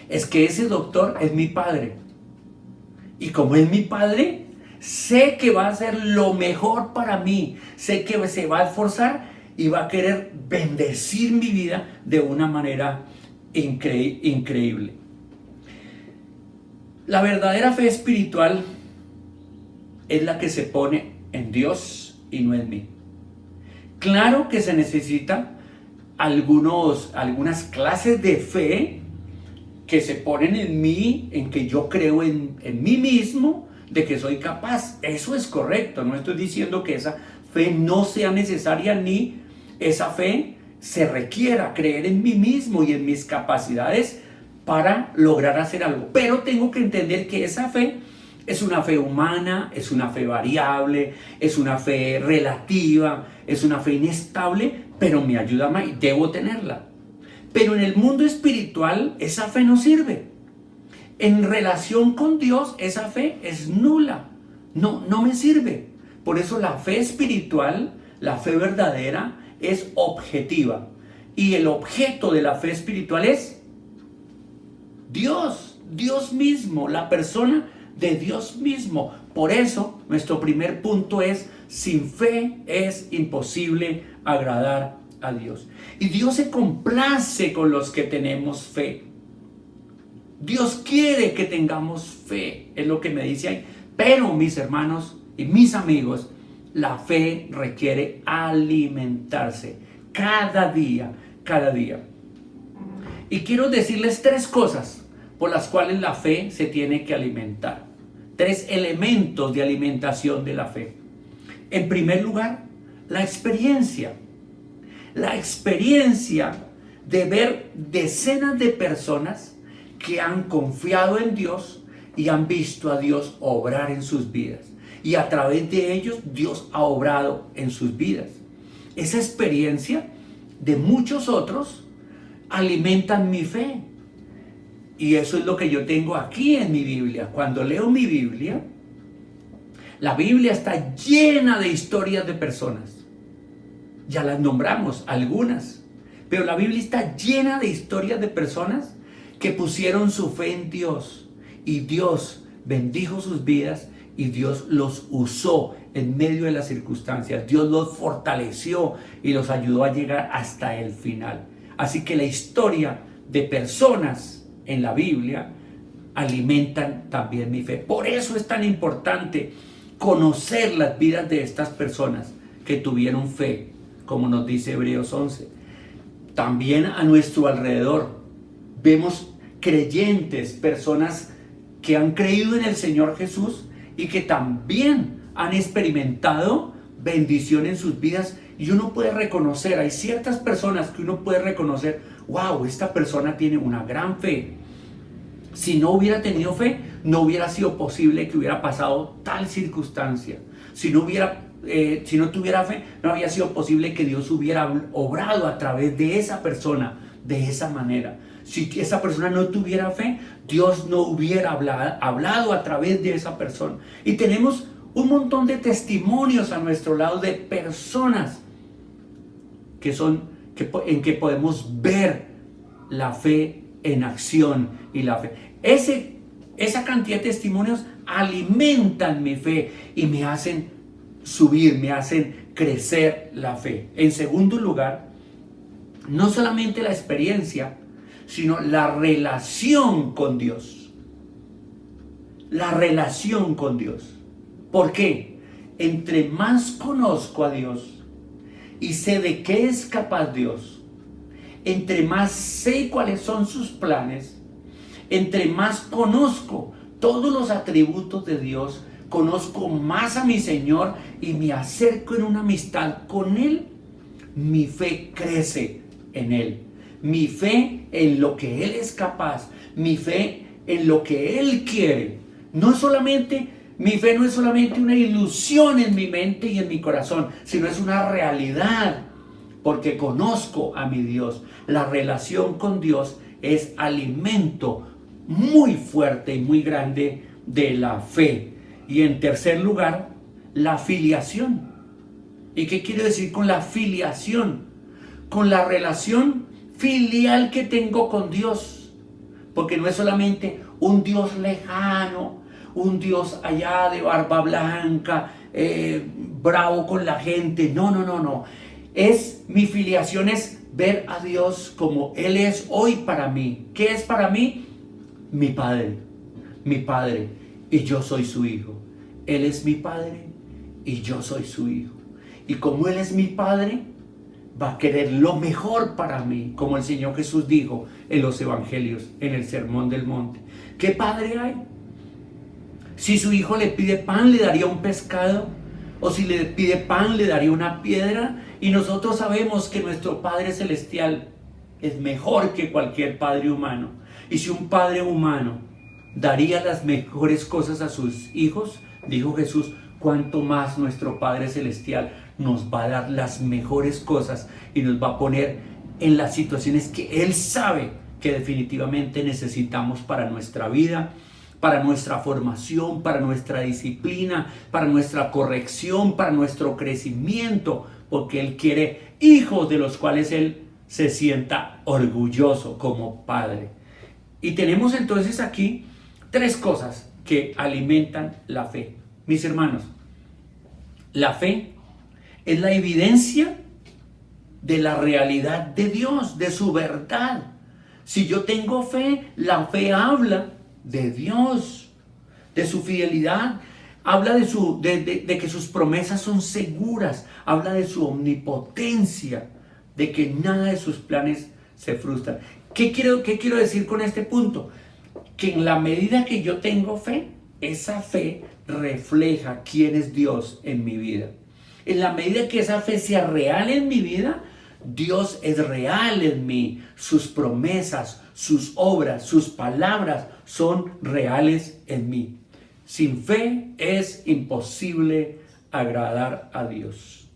Es que ese doctor es mi padre. Y como es mi padre, sé que va a hacer lo mejor para mí. Sé que se va a esforzar y va a querer bendecir mi vida de una manera increíble. La verdadera fe espiritual es la que se pone en Dios y no en mí. Claro que se necesita algunas clases de fe que se ponen en mí, en que yo creo en mí mismo, de que soy capaz. Eso es correcto. No estoy diciendo que esa fe no sea necesaria ni esa fe se requiera creer en mí mismo y en mis capacidades para lograr hacer algo. Pero tengo que entender que esa fe es una fe humana, es una fe variable, es una fe relativa, es una fe inestable, pero me ayuda más y debo tenerla. Pero en el mundo espiritual esa fe no sirve. En relación con Dios esa fe es nula. No me sirve. Por eso la fe espiritual, la fe verdadera, es objetiva. Y el objeto de la fe espiritual es Dios, Dios mismo, la persona de Dios mismo. Por eso nuestro primer punto es: sin fe es imposible agradar a Dios. Y Dios se complace con los que tenemos fe. Dios quiere que tengamos fe, es lo que me dice ahí. Pero mis hermanos y mis amigos, la fe requiere alimentarse cada día, cada día. Y quiero decirles 3 cosas por las cuales la fe se tiene que alimentar. 3 elementos de alimentación de la fe. En primer lugar, la experiencia. La experiencia de ver decenas de personas que han confiado en Dios y han visto a Dios obrar en sus vidas. Y a través de ellos Dios ha obrado en sus vidas. Esa experiencia de muchos otros alimentan mi fe. Y eso es lo que yo tengo aquí en mi Biblia. Cuando leo mi Biblia, la Biblia está llena de historias de personas. Ya las nombramos, algunas. Pero la Biblia está llena de historias de personas que pusieron su fe en Dios. Y Dios bendijo sus vidas y Dios los usó en medio de las circunstancias. Dios los fortaleció y los ayudó a llegar hasta el final. Así que la historia de personas en la Biblia alimentan también mi fe. Por eso es tan importante conocer las vidas de estas personas que tuvieron fe, como nos dice Hebreos 11. También a nuestro alrededor vemos creyentes, personas que han creído en el Señor Jesús y que también han experimentado bendición en sus vidas. Y uno puede reconocer, hay ciertas personas que uno puede reconocer: wow, esta persona tiene una gran fe. Si no hubiera tenido fe, no hubiera sido posible que hubiera pasado tal circunstancia. Si no tuviera fe, no había sido posible que Dios hubiera obrado a través de esa persona de esa manera. Si esa persona no tuviera fe, Dios no hubiera hablado a través de esa persona. Y tenemos un montón de testimonios a nuestro lado de personas en que podemos ver la fe en acción y la fe. Esa cantidad de testimonios alimentan mi fe y me hacen subir, me hacen crecer la fe. En segundo lugar, no solamente la experiencia, sino la relación con Dios. La relación con Dios. ¿Por qué? Entre más conozco a Dios y sé de qué es capaz Dios, entre más sé cuáles son sus planes, entre más conozco todos los atributos de Dios, conozco más a mi Señor y me acerco en una amistad con Él, mi fe crece en Él. Mi fe en lo que Él es capaz, mi fe en lo que Él quiere. Mi fe no es solamente una ilusión en mi mente y en mi corazón, sino es una realidad, porque conozco a mi Dios. La relación con Dios es alimento muy fuerte y muy grande de la fe. Y en tercer lugar, la filiación. ¿Y qué quiero decir con la filiación? Con la relación filial que tengo con Dios. Porque no es solamente un Dios lejano, un Dios allá de barba blanca, bravo con la gente. No. Mi filiación es ver a Dios como Él es hoy para mí. ¿Qué es para mí? Mi Padre. Y yo soy su hijo. Él es mi Padre y yo soy su hijo. Y como Él es mi Padre, va a querer lo mejor para mí, como el Señor Jesús dijo en los evangelios, en el Sermón del Monte. ¿Qué padre hay? Si su hijo le pide pan, le daría un pescado, o si le pide pan, le daría una piedra. Y nosotros sabemos que nuestro Padre Celestial es mejor que cualquier padre humano. Y si un padre humano daría las mejores cosas a sus hijos, dijo Jesús, cuánto más nuestro Padre Celestial nos va a dar las mejores cosas y nos va a poner en las situaciones que Él sabe que definitivamente necesitamos para nuestra vida, para nuestra formación, para nuestra disciplina, para nuestra corrección, para nuestro crecimiento, porque Él quiere hijos de los cuales Él se sienta orgulloso como Padre. Y tenemos entonces aquí 3 cosas que alimentan la fe. Mis hermanos, la fe es la evidencia de la realidad de Dios, de su verdad. Si yo tengo fe, la fe habla de Dios, de su fidelidad, habla de que sus promesas son seguras, habla de su omnipotencia, de que nada de sus planes se frustran. ¿Qué quiero decir con este punto? Que en la medida que yo tengo fe, esa fe refleja quién es Dios en mi vida. En la medida que esa fe sea real en mi vida, Dios es real en mí. Sus promesas, sus obras, sus palabras son reales en mí. Sin fe es imposible agradar a Dios.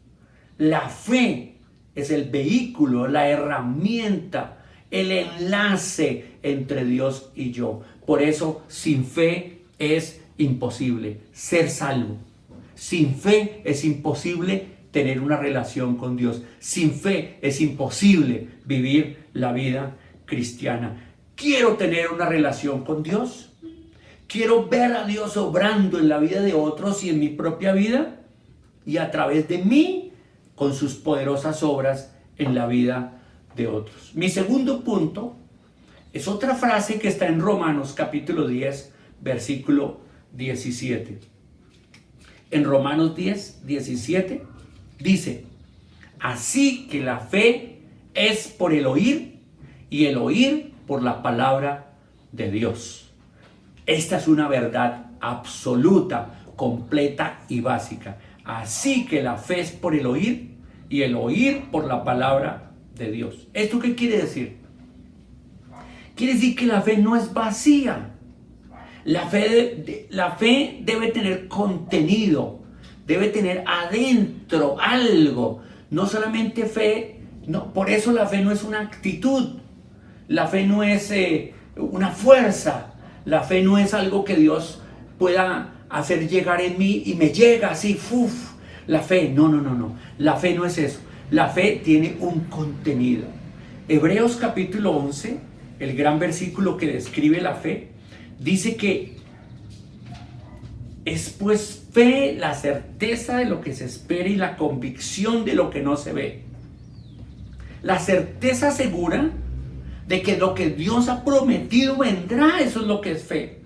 La fe es el vehículo, la herramienta, el enlace entre Dios y yo. Por eso, sin fe es imposible ser salvo. Sin fe es imposible tener una relación con Dios. Sin fe es imposible vivir la vida cristiana. Quiero tener una relación con Dios. Quiero ver a Dios obrando en la vida de otros y en mi propia vida, y a través de mí con sus poderosas obras en la vida de otros. Mi segundo punto es otra frase que está en Romanos capítulo 10, versículo 17. En Romanos 10, 17 dice: así que la fe es por el oír, y el oír por la palabra de Dios. Esta es una verdad absoluta, completa y básica. Así que la fe es por el oír, y el oír por la palabra de Dios. ¿Esto qué quiere decir? Quiere decir que la fe no es vacía. La fe debe tener contenido, debe tener adentro algo. No solamente fe, no, por eso la fe no es una actitud. La fe no es una fuerza. La fe no es algo que Dios pueda hacer llegar en mí y me llega así, ¡fuf! La fe, no. La fe no es eso. La fe tiene un contenido. Hebreos capítulo 11, el gran versículo que describe la fe, dice que es pues fe la certeza de lo que se espera y la convicción de lo que no se ve. La certeza segura de que lo que Dios ha prometido vendrá, eso es lo que es fe.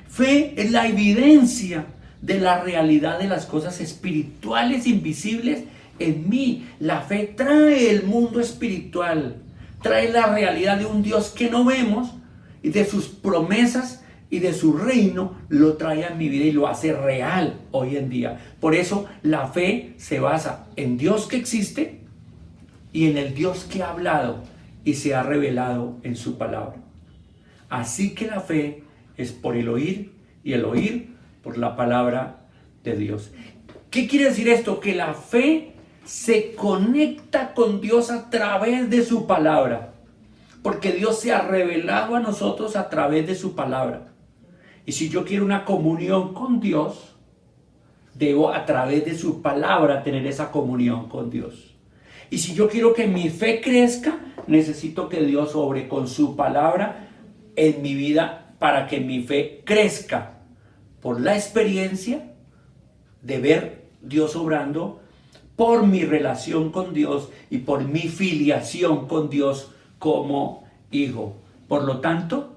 Fe es la evidencia de la realidad de las cosas espirituales invisibles en mí. La fe trae el mundo espiritual, trae la realidad de un Dios que no vemos, y de sus promesas y de su reino lo trae a mi vida y lo hace real hoy en día. Por eso la fe se basa en Dios que existe y en el Dios que ha hablado y se ha revelado en su palabra. Así que la fe es por el oír, y el oír por la palabra de Dios. ¿Qué quiere decir esto? Que la fe se conecta con Dios a través de su palabra, porque Dios se ha revelado a nosotros a través de su palabra. Y si yo quiero una comunión con Dios, debo a través de su palabra tener esa comunión con Dios. Y si yo quiero que mi fe crezca, necesito que Dios obre con su palabra en mi vida para que mi fe crezca por la experiencia de ver Dios obrando, por mi relación con Dios y por mi filiación con Dios como hijo. Por lo tanto,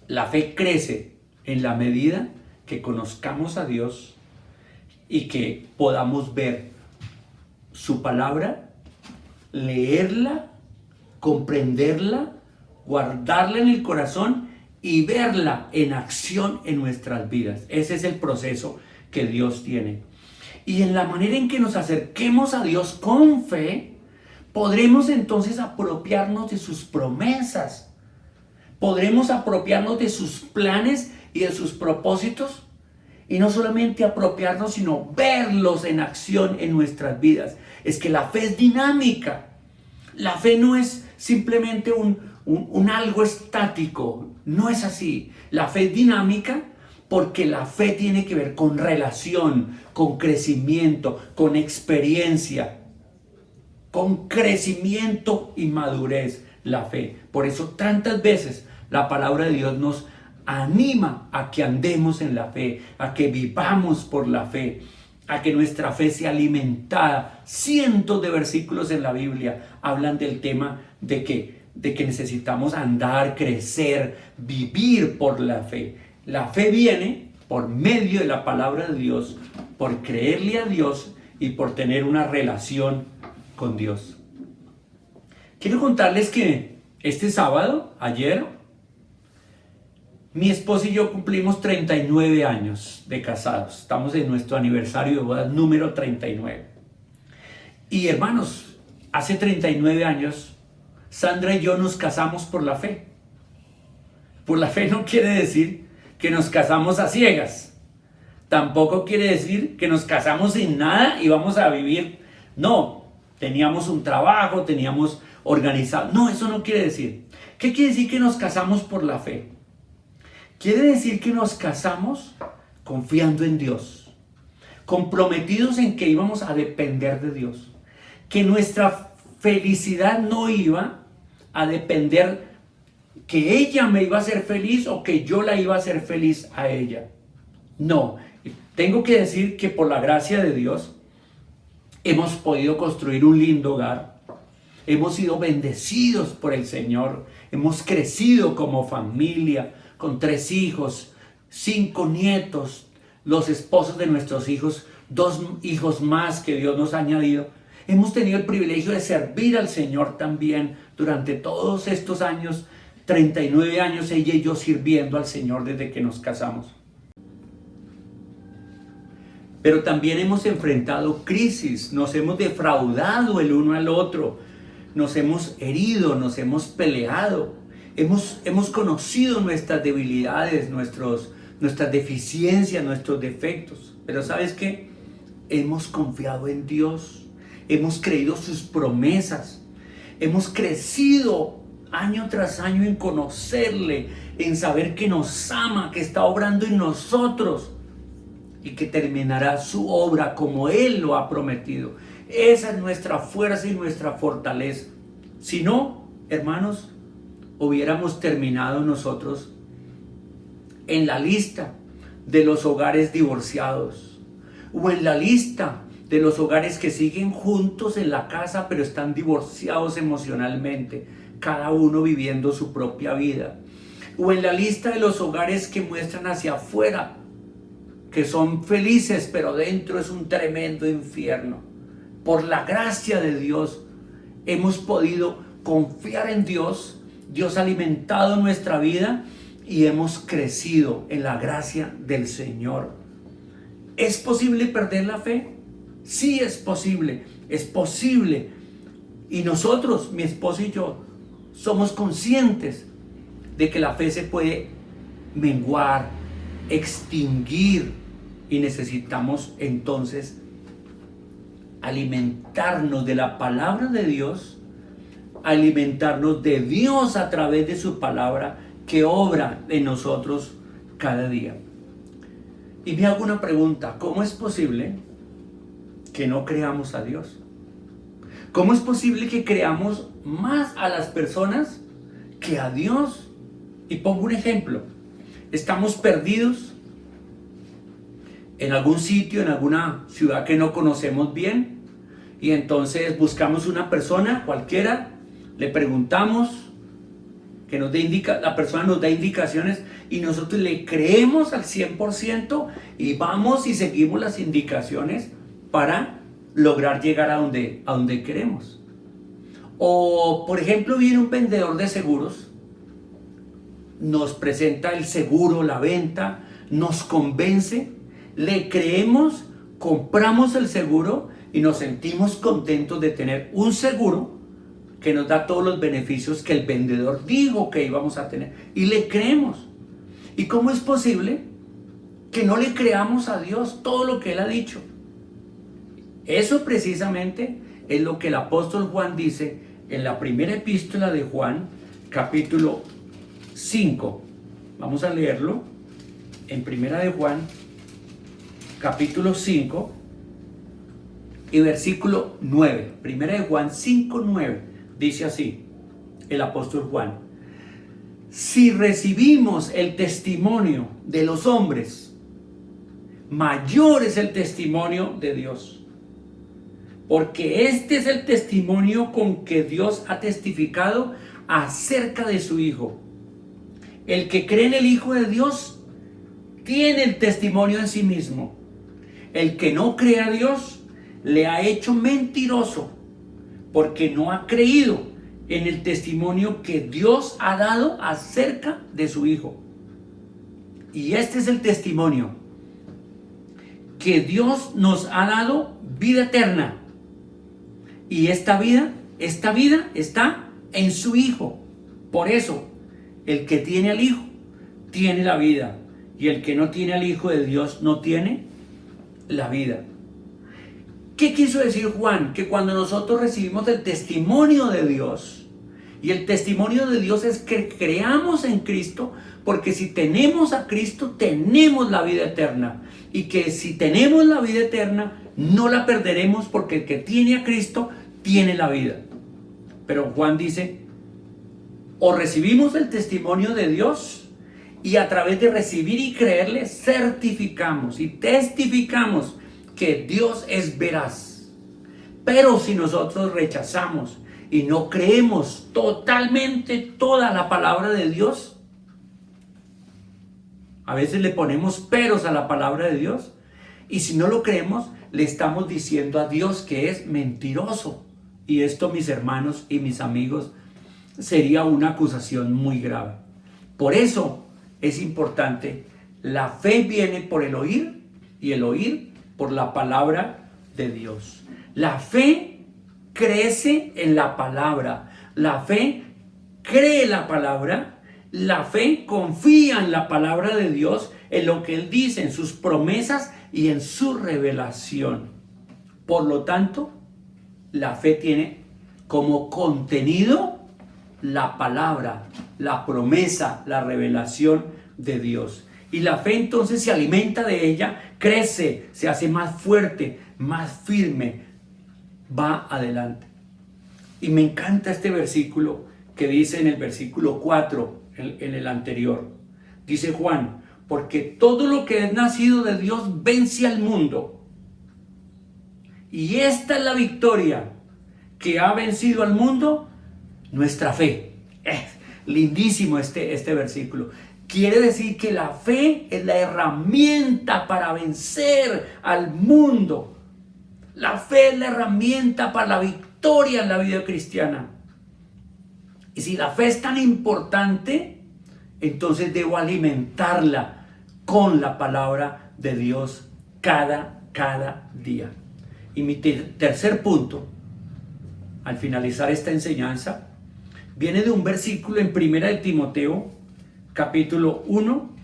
la fe crece en la medida que conozcamos a Dios y que podamos ver su palabra, leerla, comprenderla, guardarla en el corazón y verla en acción en nuestras vidas. Ese es el proceso que Dios tiene. Y en la manera en que nos acerquemos a Dios con fe, podremos entonces apropiarnos de sus promesas. Podremos apropiarnos de sus planes y de sus propósitos. Y no solamente apropiarnos, sino verlos en acción en nuestras vidas. Es que la fe es dinámica. La fe no es simplemente un algo estático, no es así. La fe es dinámica porque la fe tiene que ver con relación, con crecimiento, con experiencia, con crecimiento y madurez, la fe. Por eso tantas veces la palabra de Dios nos anima a que andemos en la fe, a que vivamos por la fe, a que nuestra fe sea alimentada. Cientos de versículos en la Biblia hablan del tema de que necesitamos andar, crecer, vivir por la fe. La fe viene por medio de la palabra de Dios, por creerle a Dios y por tener una relación con Dios. Quiero contarles que este sábado, ayer, mi esposa y yo cumplimos 39 años de casados. Estamos en nuestro aniversario de bodas número 39. Y hermanos, hace 39 años, Sandra y yo nos casamos por la fe. Por la fe no quiere decir que nos casamos a ciegas. Tampoco quiere decir que nos casamos sin nada y vamos a vivir. No, teníamos un trabajo, teníamos organizado. No, eso no quiere decir. ¿Qué quiere decir que nos casamos por la fe? Quiere decir que nos casamos confiando en Dios, comprometidos en que íbamos a depender de Dios, que nuestra felicidad no iba a depender que ella me iba a hacer feliz o que yo la iba a hacer feliz a ella. No, tengo que decir que por la gracia de Dios hemos podido construir un lindo hogar, hemos sido bendecidos por el Señor, hemos crecido como familia, con 3 hijos, 5 nietos, los esposos de nuestros hijos, 2 hijos más que Dios nos ha añadido. Hemos tenido el privilegio de servir al Señor también durante todos estos años, 39 años ella y yo sirviendo al Señor desde que nos casamos. Pero también hemos enfrentado crisis, nos hemos defraudado el uno al otro, nos hemos herido, nos hemos peleado. Hemos conocido nuestras debilidades, nuestras deficiencias, nuestros defectos. Pero ¿sabes qué? Hemos confiado en Dios, hemos creído sus promesas, hemos crecido año tras año en conocerle, en saber que nos ama, que está obrando en nosotros y que terminará su obra como Él lo ha prometido. Esa es nuestra fuerza y nuestra fortaleza. Si no, hermanos, hubiéramos terminado nosotros en la lista de los hogares divorciados o en la lista de los hogares que siguen juntos en la casa pero están divorciados emocionalmente, cada uno viviendo su propia vida, o en la lista de los hogares que muestran hacia afuera que son felices pero dentro es un tremendo infierno. Por la gracia de Dios hemos podido confiar en Dios. Dios ha alimentado nuestra vida y hemos crecido en la gracia del Señor. ¿Es posible perder la fe? Sí, es posible, es posible. Y nosotros, mi esposo y yo, somos conscientes de que la fe se puede menguar, extinguir, y necesitamos entonces alimentarnos de la palabra de Dios, alimentarnos de Dios a través de su palabra que obra en nosotros cada día. Y me hago una pregunta: ¿cómo es posible que no creamos a Dios? ¿Cómo es posible que creamos más a las personas que a Dios? Y pongo un ejemplo: estamos perdidos en algún sitio, en alguna ciudad que no conocemos bien, y entonces buscamos una persona cualquiera, le preguntamos, que nos dé la persona nos da indicaciones y nosotros le creemos al 100% y vamos y seguimos las indicaciones para lograr llegar a donde queremos. O, por ejemplo, viene un vendedor de seguros, nos presenta el seguro, la venta, nos convence, le creemos, compramos el seguro y nos sentimos contentos de tener un seguro que nos da todos los beneficios que el vendedor dijo que íbamos a tener, y le creemos. ¿Y cómo es posible que no le creamos a Dios todo lo que Él ha dicho? Eso precisamente es lo que el apóstol Juan dice en la primera epístola de Juan, capítulo 5. Vamos a leerlo en primera de Juan, capítulo 5 y versículo 9. Primera de Juan 5, 9. Dice así el apóstol Juan: si recibimos el testimonio de los hombres, mayor es el testimonio de Dios. Porque este es el testimonio con que Dios ha testificado acerca de su Hijo. El que cree en el Hijo de Dios tiene el testimonio en sí mismo. El que no cree a Dios le ha hecho mentiroso, porque no ha creído en el testimonio que Dios ha dado acerca de su Hijo. Y este es el testimonio, que Dios nos ha dado vida eterna. Y esta vida está en su Hijo. Por eso, el que tiene al Hijo tiene la vida, y el que no tiene al Hijo de Dios no tiene la vida. ¿Qué quiso decir Juan? Que cuando nosotros recibimos el testimonio de Dios, y el testimonio de Dios es que creamos en Cristo, porque si tenemos a Cristo tenemos la vida eterna, y que si tenemos la vida eterna no la perderemos, porque el que tiene a Cristo tiene la vida. Pero Juan dice: o recibimos el testimonio de Dios, y a través de recibir y creerle certificamos y testificamos que Dios es veraz. Pero si nosotros rechazamos y no creemos totalmente toda la palabra de Dios, a veces le ponemos peros a la palabra de Dios, y si no lo creemos, le estamos diciendo a Dios que es mentiroso. Y esto, mis hermanos y mis amigos, sería una acusación muy grave. Por eso es importante: la fe viene por el oír, y el oír por la palabra de Dios. La fe crece en la palabra. La fe cree la palabra. La fe confía en la palabra de Dios, en lo que Él dice, en sus promesas y en su revelación. Por lo tanto, la fe tiene como contenido la palabra, la promesa, la revelación de Dios. Y la fe entonces se alimenta de ella, crece, se hace más fuerte, más firme, va adelante. Y me encanta este versículo que dice en el versículo 4, en el anterior. Dice Juan: porque todo lo que es nacido de Dios vence al mundo. Y esta es la victoria que ha vencido al mundo, nuestra fe. Es lindísimo este versículo. Quiere decir que la fe es la herramienta para vencer al mundo. La fe es la herramienta para la victoria en la vida cristiana. Y si la fe es tan importante, entonces debo alimentarla con la palabra de Dios cada día. Y mi tercer punto, al finalizar esta enseñanza, viene de un versículo en Primera de Timoteo, capítulo 1,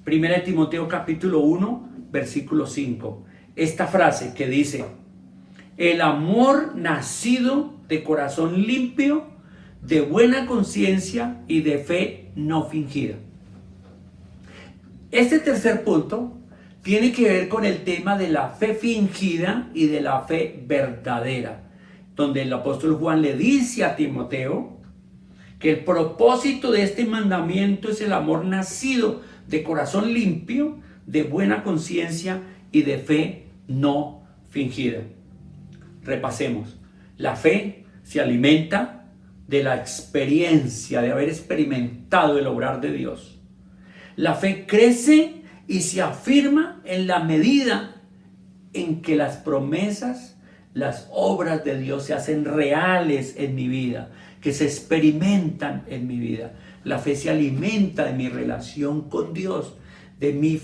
Primera de Timoteo, capítulo 1, versículo 5. Esta frase que dice: el amor nacido de corazón limpio, de buena conciencia y de fe no fingida. Este tercer punto tiene que ver con el tema de la fe fingida y de la fe verdadera, donde el apóstol Juan le dice a Timoteo que el propósito de este mandamiento es el amor nacido de corazón limpio, de buena conciencia y de fe no fingida. Repasemos. La fe se alimenta de la experiencia, de haber experimentado el obrar de Dios. La fe crece y se afirma en la medida en que las promesas, las obras de Dios se hacen reales en mi vida, que se experimentan en mi vida. La fe se alimenta de mi relación con Dios, de mi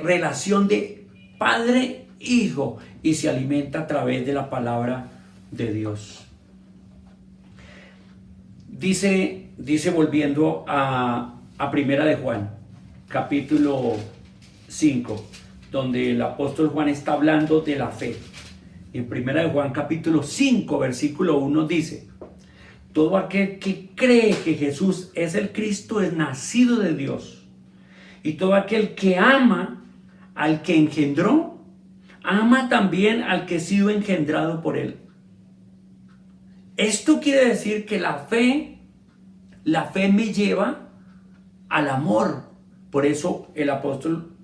relación de padre-hijo, y se alimenta a través de la palabra de Dios. Dice volviendo a Primera de Juan, capítulo 5, donde el apóstol Juan está hablando de la fe. Y en 1 Juan capítulo 5, versículo 1 dice: todo aquel que cree que Jesús es el Cristo es nacido de Dios. Y todo aquel que ama al que engendró, ama también al que ha sido engendrado por él. Esto quiere decir que la fe me lleva al amor. Por eso el apóstol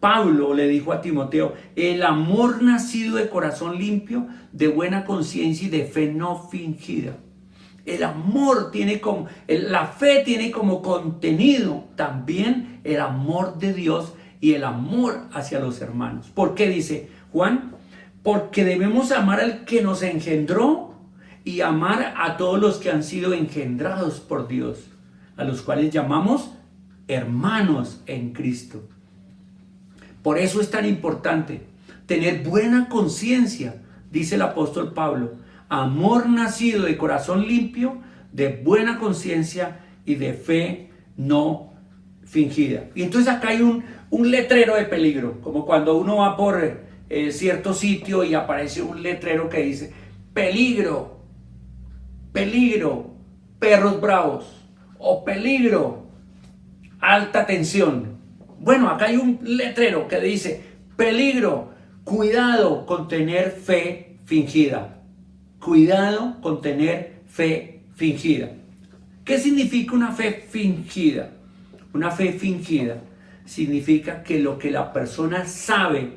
Pablo le dijo a Timoteo: el amor nacido de corazón limpio, de buena conciencia y de fe no fingida. El amor la fe tiene como contenido también el amor de Dios y el amor hacia los hermanos. ¿Por qué dice Juan? Porque debemos amar al que nos engendró y amar a todos los que han sido engendrados por Dios, a los cuales llamamos hermanos en Cristo. Por eso es tan importante tener buena conciencia, dice el apóstol Pablo: amor nacido de corazón limpio, de buena conciencia y de fe no fingida. Y entonces acá hay un letrero de peligro, como cuando uno va por cierto sitio y aparece un letrero que dice: peligro, peligro, perros bravos, o peligro, alta tensión. Bueno, acá hay un letrero que dice: peligro, cuidado con tener fe fingida. Cuidado con tener fe fingida. ¿Qué significa una fe fingida? Una fe fingida significa que lo que la persona sabe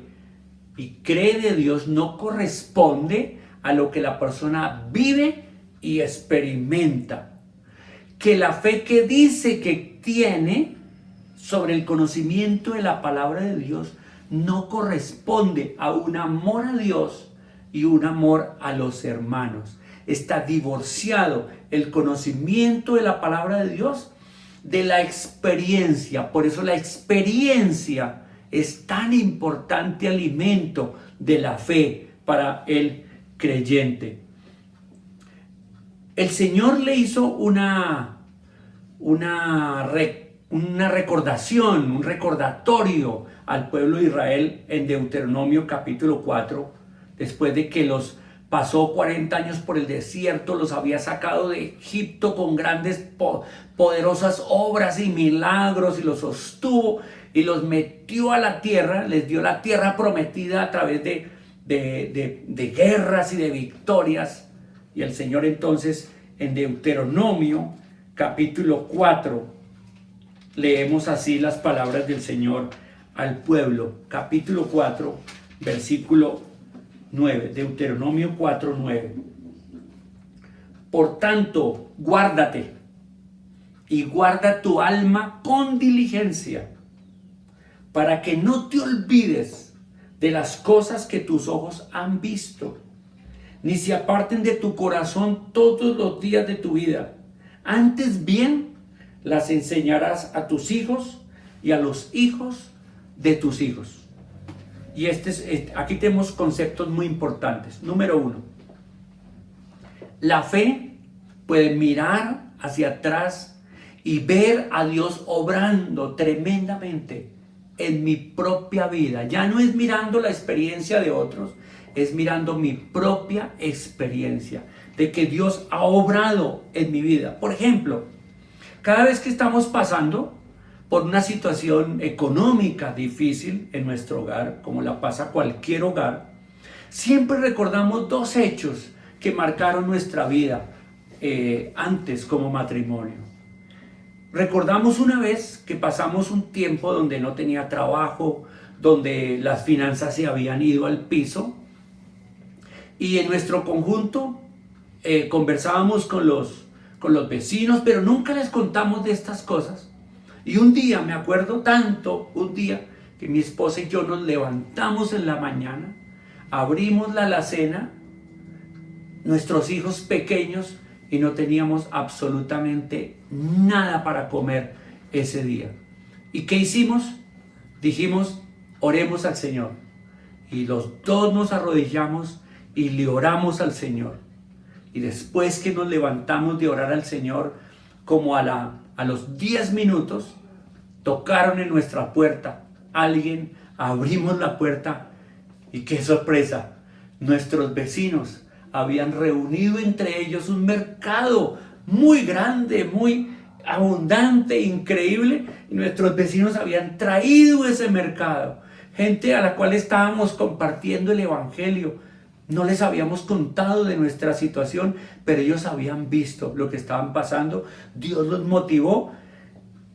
y cree de Dios no corresponde a lo que la persona vive y experimenta. Que la fe que dice que tiene sobre el conocimiento de la palabra de Dios no corresponde a un amor a Dios y un amor a los hermanos. Está divorciado el conocimiento de la palabra de Dios de la experiencia. Por eso la experiencia es tan importante alimento de la fe para el creyente. El Señor le hizo una recordación, un recordatorio al pueblo de Israel en Deuteronomio capítulo 4, después de que los pasó 40 años por el desierto, los había sacado de Egipto con grandes, poderosas obras y milagros, y los sostuvo y los metió a la tierra, les dio la tierra prometida a través de guerras y de victorias. Y el Señor entonces en Deuteronomio capítulo 4 leemos así las palabras del Señor al pueblo. Capítulo 4, versículo 9, Deuteronomio 4, 9. Por tanto, guárdate y guarda tu alma con diligencia, para que no te olvides de las cosas que tus ojos han visto, ni se aparten de tu corazón todos los días de tu vida. Antes bien, las enseñarás a tus hijos y a los hijos de tus hijos. Y aquí tenemos conceptos muy importantes. Número 1. La fe puede mirar hacia atrás y ver a Dios obrando tremendamente en mi propia vida. Ya no es mirando la experiencia de otros, es mirando mi propia experiencia de que Dios ha obrado en mi vida. Por ejemplo, cada vez que estamos pasando por una situación económica difícil en nuestro hogar, como la pasa cualquier hogar, siempre recordamos dos hechos que marcaron nuestra vida antes como matrimonio. Recordamos una vez que pasamos un tiempo donde no tenía trabajo, donde las finanzas se habían ido al piso, y en nuestro conjunto conversábamos con los vecinos, pero nunca les contamos de estas cosas. Y un día, me acuerdo tanto, un día que mi esposa y yo nos levantamos en la mañana, abrimos la alacena, nuestros hijos pequeños, y no teníamos absolutamente nada para comer ese día. ¿Y qué hicimos? Dijimos: oremos al Señor. Y los dos nos arrodillamos y le oramos al Señor. Y después que nos levantamos de orar al Señor, como a los 10 minutos, tocaron en nuestra puerta. Abrimos la puerta y qué sorpresa. Nuestros vecinos habían reunido entre ellos un mercado muy grande, muy abundante, increíble, y nuestros vecinos habían traído ese mercado, gente a la cual estábamos compartiendo el evangelio. No les habíamos contado de nuestra situación, pero ellos habían visto lo que estaban pasando. Dios los motivó.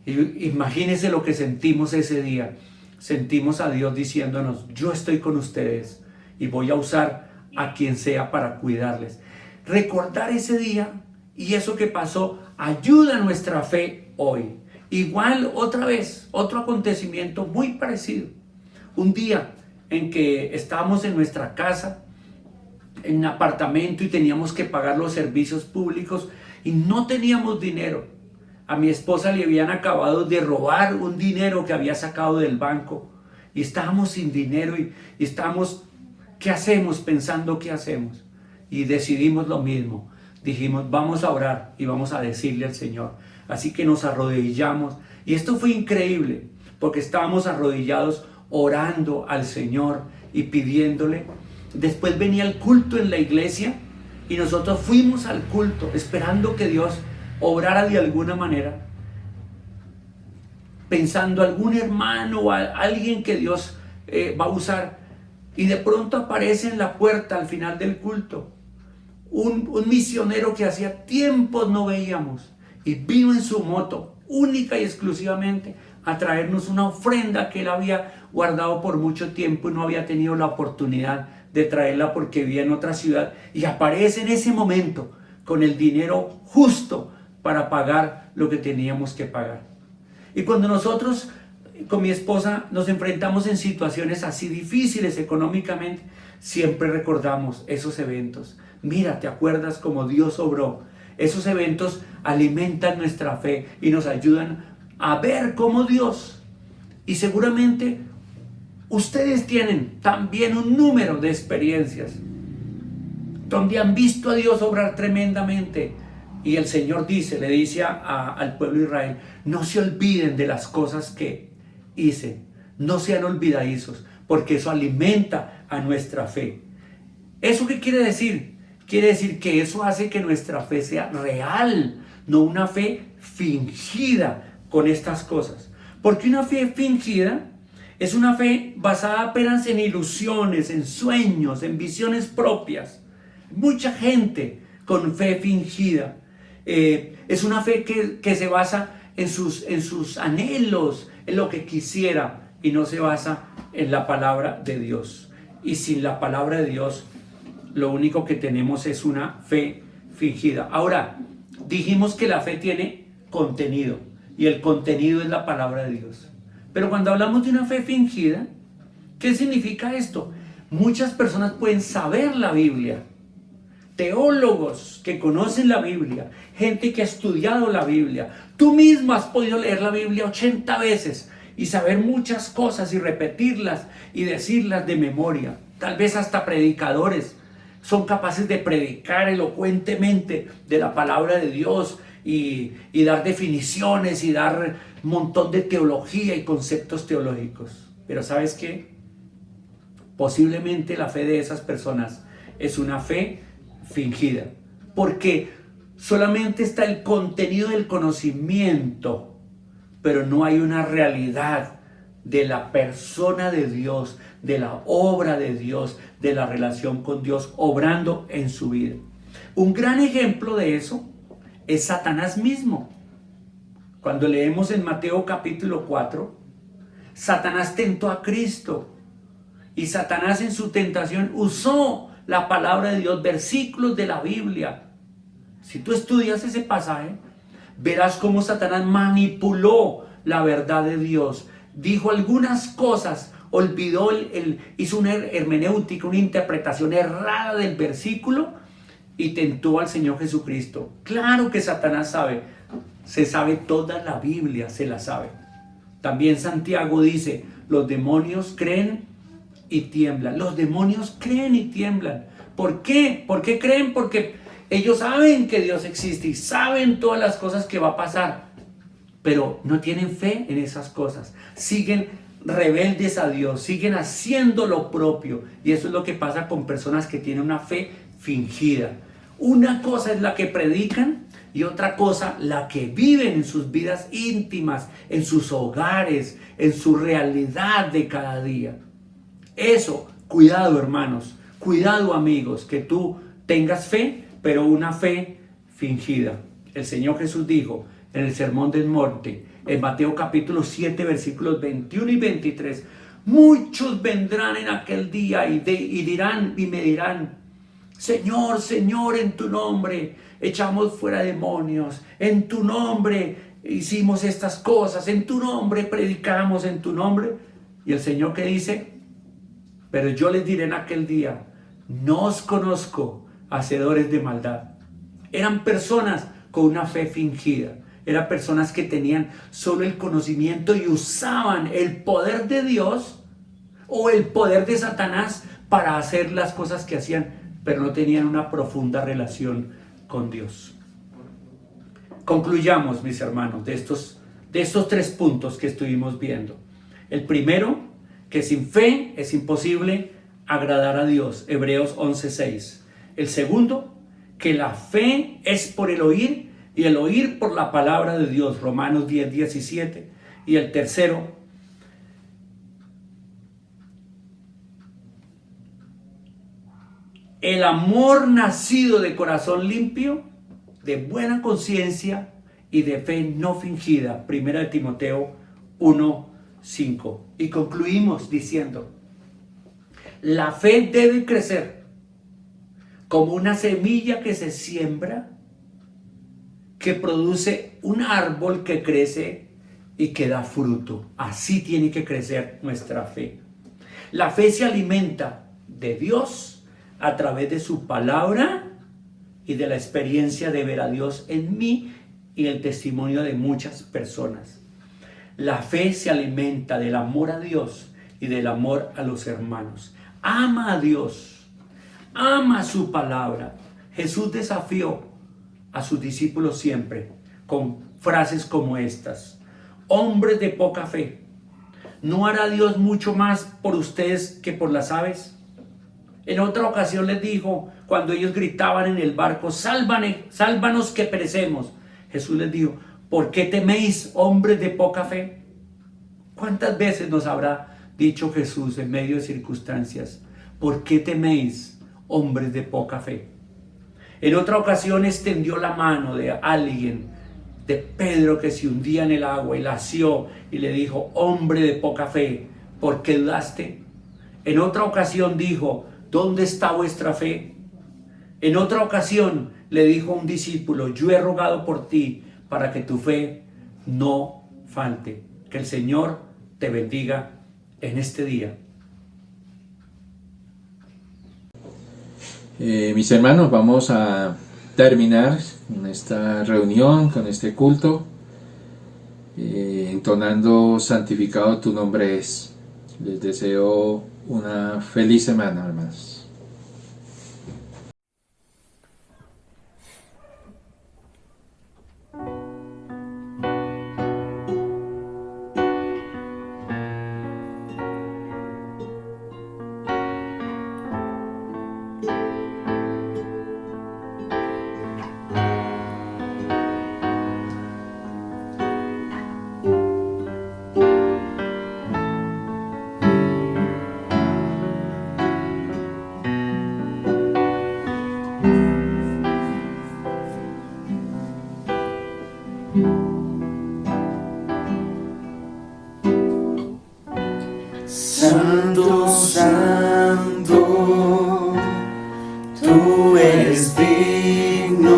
Y imagínense lo que sentimos ese día. Sentimos a Dios diciéndonos: yo estoy con ustedes y voy a usar a quien sea para cuidarles. Recordar ese día y eso que pasó ayuda a nuestra fe hoy. Igual, otra vez, otro acontecimiento muy parecido. Un día en que estábamos en nuestra casa, en un apartamento, y teníamos que pagar los servicios públicos y no teníamos dinero. A mi esposa le habían acabado de robar un dinero que había sacado del banco y estábamos sin dinero y estábamos, ¿qué hacemos? Pensando qué hacemos. Y decidimos lo mismo. Dijimos: vamos a orar y vamos a decirle al Señor. Así que nos arrodillamos, y esto fue increíble porque estábamos arrodillados orando al Señor y pidiéndole. Después venía el culto en la iglesia y nosotros fuimos al culto esperando que Dios obrara de alguna manera, pensando algún hermano o alguien que Dios va a usar. Y de pronto aparece en la puerta al final del culto un misionero que hacía tiempos no veíamos, y vino en su moto única y exclusivamente a traernos una ofrenda que él había guardado por mucho tiempo y no había tenido la oportunidad de traerla porque vivía en otra ciudad, y aparece en ese momento con el dinero justo para pagar lo que teníamos que pagar. Y cuando nosotros con mi esposa nos enfrentamos en situaciones así difíciles económicamente, siempre recordamos esos eventos. Mira, ¿te acuerdas cómo Dios obró? Esos eventos alimentan nuestra fe y nos ayudan a ver cómo Dios, y seguramente ustedes tienen también un número de experiencias donde han visto a Dios obrar tremendamente. Y el Señor le dice al pueblo de Israel: no se olviden de las cosas que hice, no sean olvidadizos, porque eso alimenta a nuestra fe. ¿Eso qué quiere decir? Quiere decir que eso hace que nuestra fe sea real, no una fe fingida con estas cosas. Porque una fe fingida es una fe basada apenas en ilusiones, en sueños, en visiones propias. Mucha gente con fe fingida es una fe que se basa en sus anhelos, en lo que quisiera, y no se basa en la palabra de Dios. Y sin la palabra de Dios, lo único que tenemos es una fe fingida. Ahora, dijimos que la fe tiene contenido, y el contenido es la palabra de Dios. Pero cuando hablamos de una fe fingida, ¿qué significa esto? Muchas personas pueden saber la Biblia, teólogos que conocen la Biblia, gente que ha estudiado la Biblia. Tú mismo has podido leer la Biblia 80 veces y saber muchas cosas y repetirlas y decirlas de memoria. Tal vez hasta predicadores son capaces de predicar elocuentemente de la palabra de Dios y dar definiciones y dar un montón de teología y conceptos teológicos. Pero ¿sabes qué? Posiblemente la fe de esas personas es una fe fingida, porque solamente está el contenido del conocimiento, pero no hay una realidad de la persona de Dios, de la obra de Dios, de la relación con Dios obrando en su vida. Un gran ejemplo de eso es Satanás mismo. Cuando leemos en Mateo capítulo 4, Satanás tentó a Cristo, y Satanás en su tentación usó la palabra de Dios, versículos de la Biblia. Si tú estudias ese pasaje, verás cómo Satanás manipuló la verdad de Dios. Dijo algunas cosas, olvidó, hizo una hermenéutica, una interpretación errada del versículo y tentó al Señor Jesucristo. Claro que Satanás se sabe toda la Biblia, se la sabe. También Santiago dice: los demonios creen y tiemblan. Los demonios creen y tiemblan. ¿Por qué? ¿Por qué creen? Porque ellos saben que Dios existe y saben todas las cosas que va a pasar, pero no tienen fe en esas cosas. Siguen rebeldes a Dios, siguen haciendo lo propio. Y eso es lo que pasa con personas que tienen una fe fingida. Una cosa es la que predican y otra cosa la que viven en sus vidas íntimas, en sus hogares, en su realidad de cada día. Eso, cuidado hermanos, cuidado amigos, que tú tengas fe, pero una fe fingida. El Señor Jesús dijo en el Sermón del Monte, en Mateo capítulo 7, versículos 21 y 23, muchos vendrán en aquel día y me dirán, Señor, Señor, en tu nombre echamos fuera demonios, en tu nombre hicimos estas cosas, en tu nombre predicamos, en tu nombre. Y el Señor que dice, pero yo les diré en aquel día, no os conozco, hacedores de maldad. Eran personas con una fe fingida. Eran personas que tenían solo el conocimiento y usaban el poder de Dios o el poder de Satanás para hacer las cosas que hacían, pero no tenían una profunda relación con Dios. Concluyamos, mis hermanos, de estos 3 puntos que estuvimos viendo. El primero, que sin fe es imposible agradar a Dios, Hebreos 11:6. El segundo, que la fe es por el oír y el oír por la palabra de Dios, Romanos 10:17. Y el tercero, el amor nacido de corazón limpio, de buena conciencia y de fe no fingida, 1 Timoteo 1:5. Y concluimos diciendo, la fe debe crecer como una semilla que se siembra, que produce un árbol que crece y que da fruto. Así tiene que crecer nuestra fe. La fe se alimenta de Dios a través de su palabra y de la experiencia de ver a Dios en mí y el testimonio de muchas personas. La fe se alimenta del amor a Dios y del amor a los hermanos. Ama a Dios, ama su palabra. Jesús desafió a sus discípulos siempre con frases como estas: hombres de poca fe, ¿no hará Dios mucho más por ustedes que por las aves? En otra ocasión les dijo, cuando ellos gritaban en el barco, sálvanos que perecemos, Jesús les dijo, ¿por qué teméis, hombres de poca fe? ¿Cuántas veces nos habrá dicho Jesús en medio de circunstancias, ¿por qué teméis, hombres de poca fe? En otra ocasión extendió la mano de alguien, de Pedro, que se hundía en el agua y la asió y le dijo, hombre de poca fe, ¿por qué dudaste? En otra ocasión dijo, ¿dónde está vuestra fe? En otra ocasión le dijo a un discípulo, yo he rogado por ti para que tu fe no falte. Que el Señor te bendiga en este día. Mis hermanos, vamos a terminar con esta reunión, con este culto, entonando santificado tu nombre es. Les deseo una feliz semana, hermanos. Santo, santo, tú eres digno,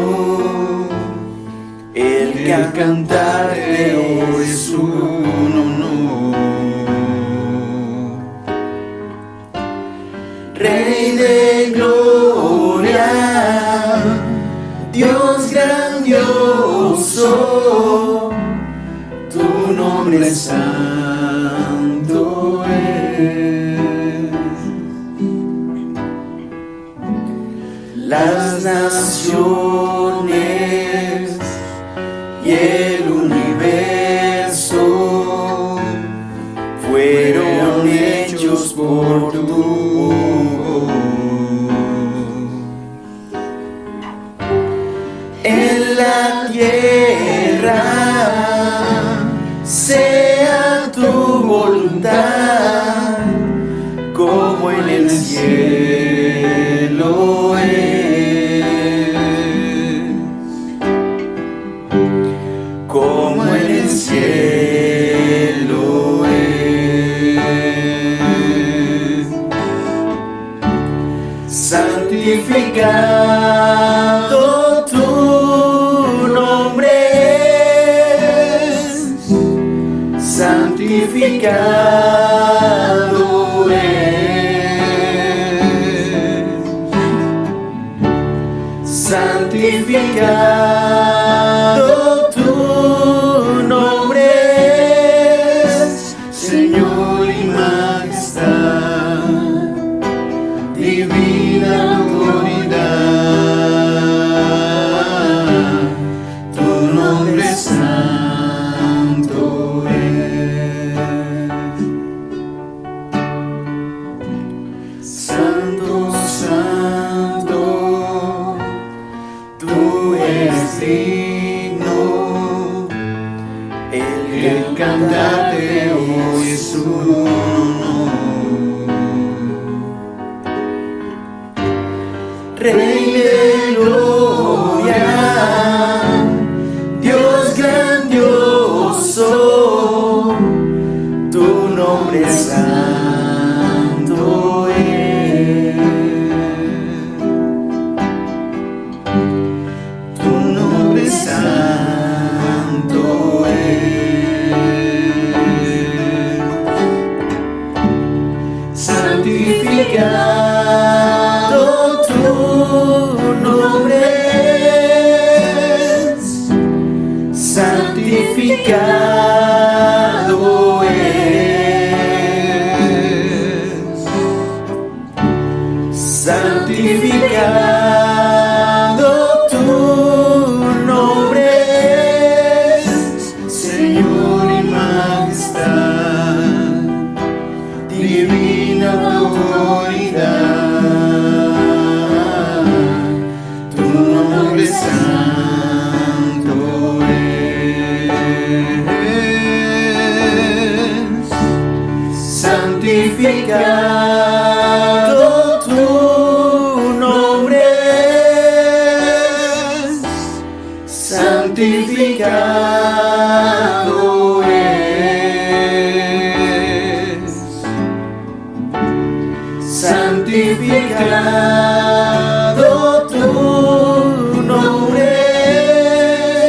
el que al cantarte hoy es un honor. Rey de gloria, Dios grandioso, tu nombre es santo las naciones y el universo fueron Dios por tu voz. En la tierra sea tu voluntad, como en el cielo es, como en el cielo es. Santificado tu nombre es, santificado es, santificado tu nombre es, Señor y majestad, divina autoridad, tu nombre santo es. Santo, santo, tú eres digno, el cantarte hoy es un honor. Rey de gloria, Dios grandioso, tu nombre es santo es, tu nombre es santo es, santificado tu nombre es, santificado es, santificado tu nombre es, Señor y majestad, divina autoridad, tu nombre santo es, santificado tu nombre es, santificado es, santificado tu nombre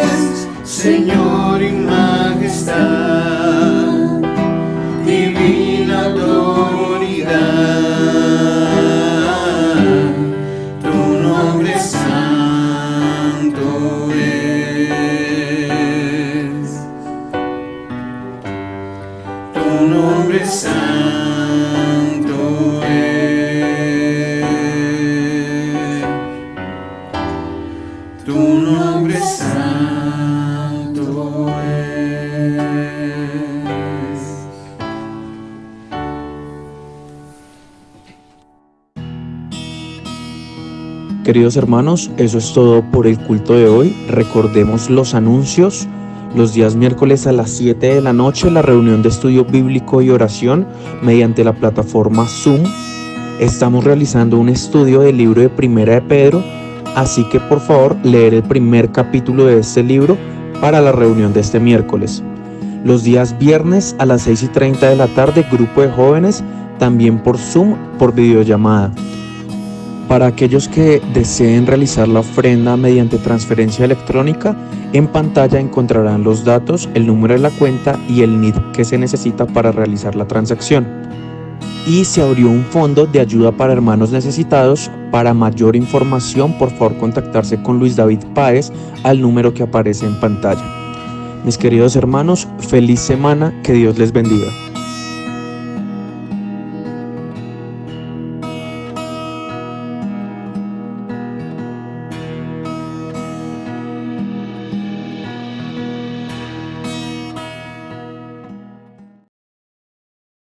es, Señor y majestad, divina autoridad, tu nombre santo es, tu nombre santo es, tu nombre santo es. Queridos hermanos, eso es todo por el culto de hoy. Recordemos los anuncios. Los días miércoles a las 7 de la noche, la reunión de estudio bíblico y oración mediante la plataforma Zoom. Estamos realizando un estudio del libro de Primera de Pedro, así que por favor leer el primer capítulo de este libro para la reunión de este miércoles. Los días viernes a las 6:30 de la tarde, grupo de jóvenes, también por Zoom, por videollamada. Para aquellos que deseen realizar la ofrenda mediante transferencia electrónica, en pantalla encontrarán los datos, el número de la cuenta y el NID que se necesita para realizar la transacción. Y se abrió un fondo de ayuda para hermanos necesitados. Para mayor información, por favor contactarse con Luis David Páez al número que aparece en pantalla. Mis queridos hermanos, feliz semana, que Dios les bendiga.